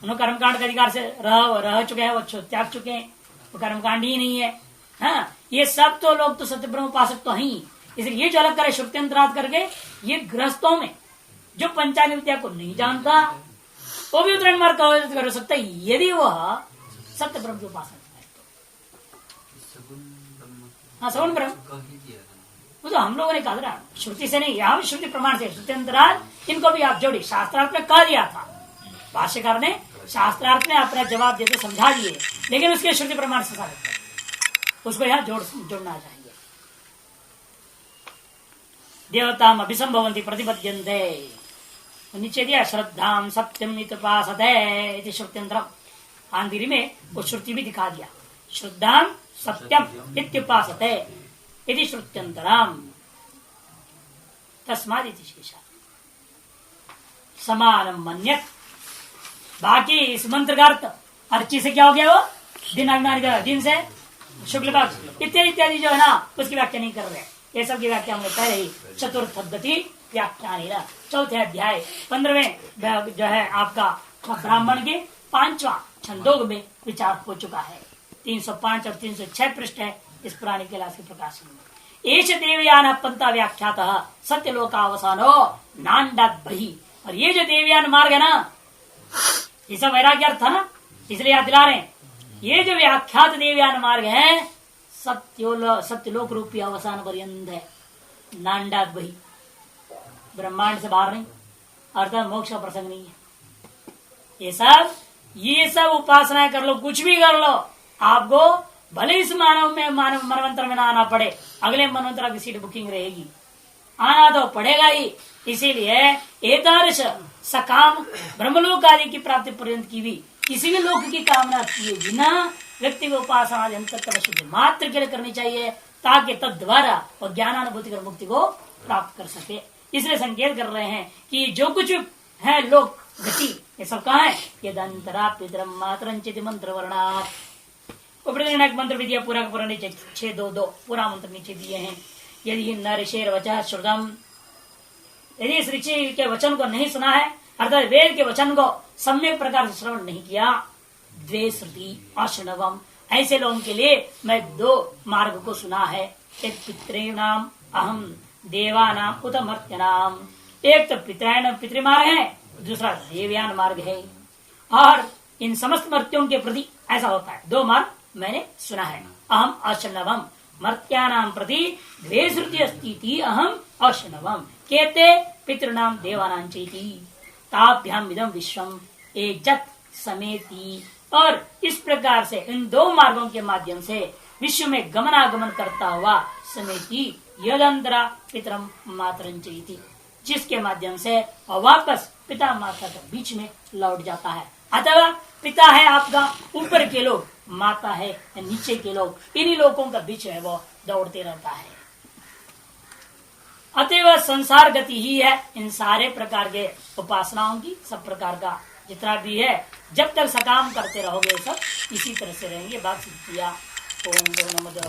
उन्होंने कर्मकांड के अधिकार से रह चुके हैं, वो त्याग चुके हैं, वो कर्मकांड ही नहीं है। हाँ, ये सब तो लोग तो सत्य ब्रह्म उपासक तो ही। इसलिए ये जो अलग करे श्रुत्यंतरात् करके, ये गृहस्थों में जो पंचांग विद्या को नहीं जानता वो भी उत्तरायण मार्ग का कर सकता है, यदि वह सत्य ब्रह्म की उपासना करे। हाँ, सगुण ब्रह्म वो तो हम लोगों ने कहा था, श्रुति से नहीं, यहाँ श्रुति प्रमाण से श्रुत्यंतरात् इनको भी आप जोड़ी। शास्त्रार्थ में कह दिया था, भाष्यकार ने शास्त्रार्थ में अपना जवाब देते समझा दिए, लेकिन उसके श्रुति प्रमाण से साबित कर, उसको यहाँ जोड़ना चाहिए। देवताम अभिसंभवन्ति प्रतिपद्यन्ते, नीचे दिया श्रद्धाम सत्यम उपासते श्रुत्यंतरम। आंधीरी में वो श्रुति भी दिखा दिया, शुद्धाम सत्यम इत्युपासते यदि श्रुत्यंतराम तस्माद इति शेषा समानम मन्यत। बाकी इस मंत्र का अर्थ अर्ची से क्या हो गया, वो दिन अभिमानी दिन से शुक्ल पक्ष इत्यादि इत्यादि जो है ना, उसकी व्याख्या नहीं कर रहे। ये सब की व्याख्या हमने पहले ही चतुर्थ गति व्याख्यान चौथे अध्याय 15वें जो है आपका ब्राह्मण के 5वां छंदोग में विचार हो चुका है। 305 और 306 पृष्ठ है इस पुराने कैलाश के प्रकाशन में। एष देवयान पंथा व्याख्यात सत्यलोकावसानो नांडात बही। और ये जो देवयान मार्ग है ना, ये सब वैराग्य अर्थ था ना, इसलिए याद दिला रहे हैं। ये जो व्याख्यात देवयान मार्ग है सत्यलोक रूपी अवसान पर्यंत है, नांडात बही, ब्रह्मांड से बाहर नहीं, अर्थात मोक्ष का प्रसंग नहीं है। ये सब उपासनाएं कर लो, कुछ भी कर लो, आपको भले इस मनवंतर में ना आना पड़े, अगले मनवंतर की सीट बुकिंग रहेगी, आना तो पड़ेगा ही। इसीलिए एतादृश सकाम ब्रह्मलोक आदि की प्राप्ति पर्यंत की भी किसी भी लोक की कामना किए बिना व्यक्ति को उपासना अंतर्गत शुद्ध मात्र के लिए करनी चाहिए, ताकि तद द्वारा वो ज्ञानानुभूति कर मुक्ति को प्राप्त कर सके। इसलिए संकेत कर रहे हैं कि जो कुछ है लोक गति, ये सब कहा है, यदंतरा पितरम मातरंचित मंत्र वर्णात् मंत्र भी दिया पूरा का पूरा नीचे 6-2-2 पूरा मंत्र नीचे दिए हैं। यदि न ऋषि वचन श्रुतम, यदि इस ऋषि के वचन को नहीं सुना है, अर्थात वेद के वचन को सम्यक प्रकार से श्रवण नहीं किया, द्वे श्रुति अशनवम, ऐसे लोगों के लिए मैं 2 मार्ग को सुना है। एक पितृणाम अहम देवानाम उत मर्त्यनाम, एक तो पितृमार्ग है, दूसरा देवयान मार्ग है। और इन समस्त मर्त्यों के प्रति ऐसा होता है, 2 मार्ग मैंने सुना है। अहम अशनवम मर्त्यानाम प्रति द्वे श्रुति अस्ति अहम अशनवम कहते पितृणाम देवानां चेति ताभ्याम इदम विश्वम एजत समेति। और इस प्रकार से इन 2 मार्गों के माध्यम से विश्व में गमनागमन करता हुआ समेति यदंतरा पितरम मातरं चेति, जिसके माध्यम से वापस पिता माता के बीच में लौट जाता है। अथवा पिता है आपका ऊपर के लोग, माता है नीचे के लोग, इन्हीं लोगों का बीच है वो दौड़ते रहता है। अतएव संसार गति ही है इन सारे प्रकार के उपासनाओं की, सब प्रकार का जितना भी है, जब तक सकाम करते रहोगे सब इसी तरह से रहेंगे। बात सिद्ध किया। ओम पूर्णमदः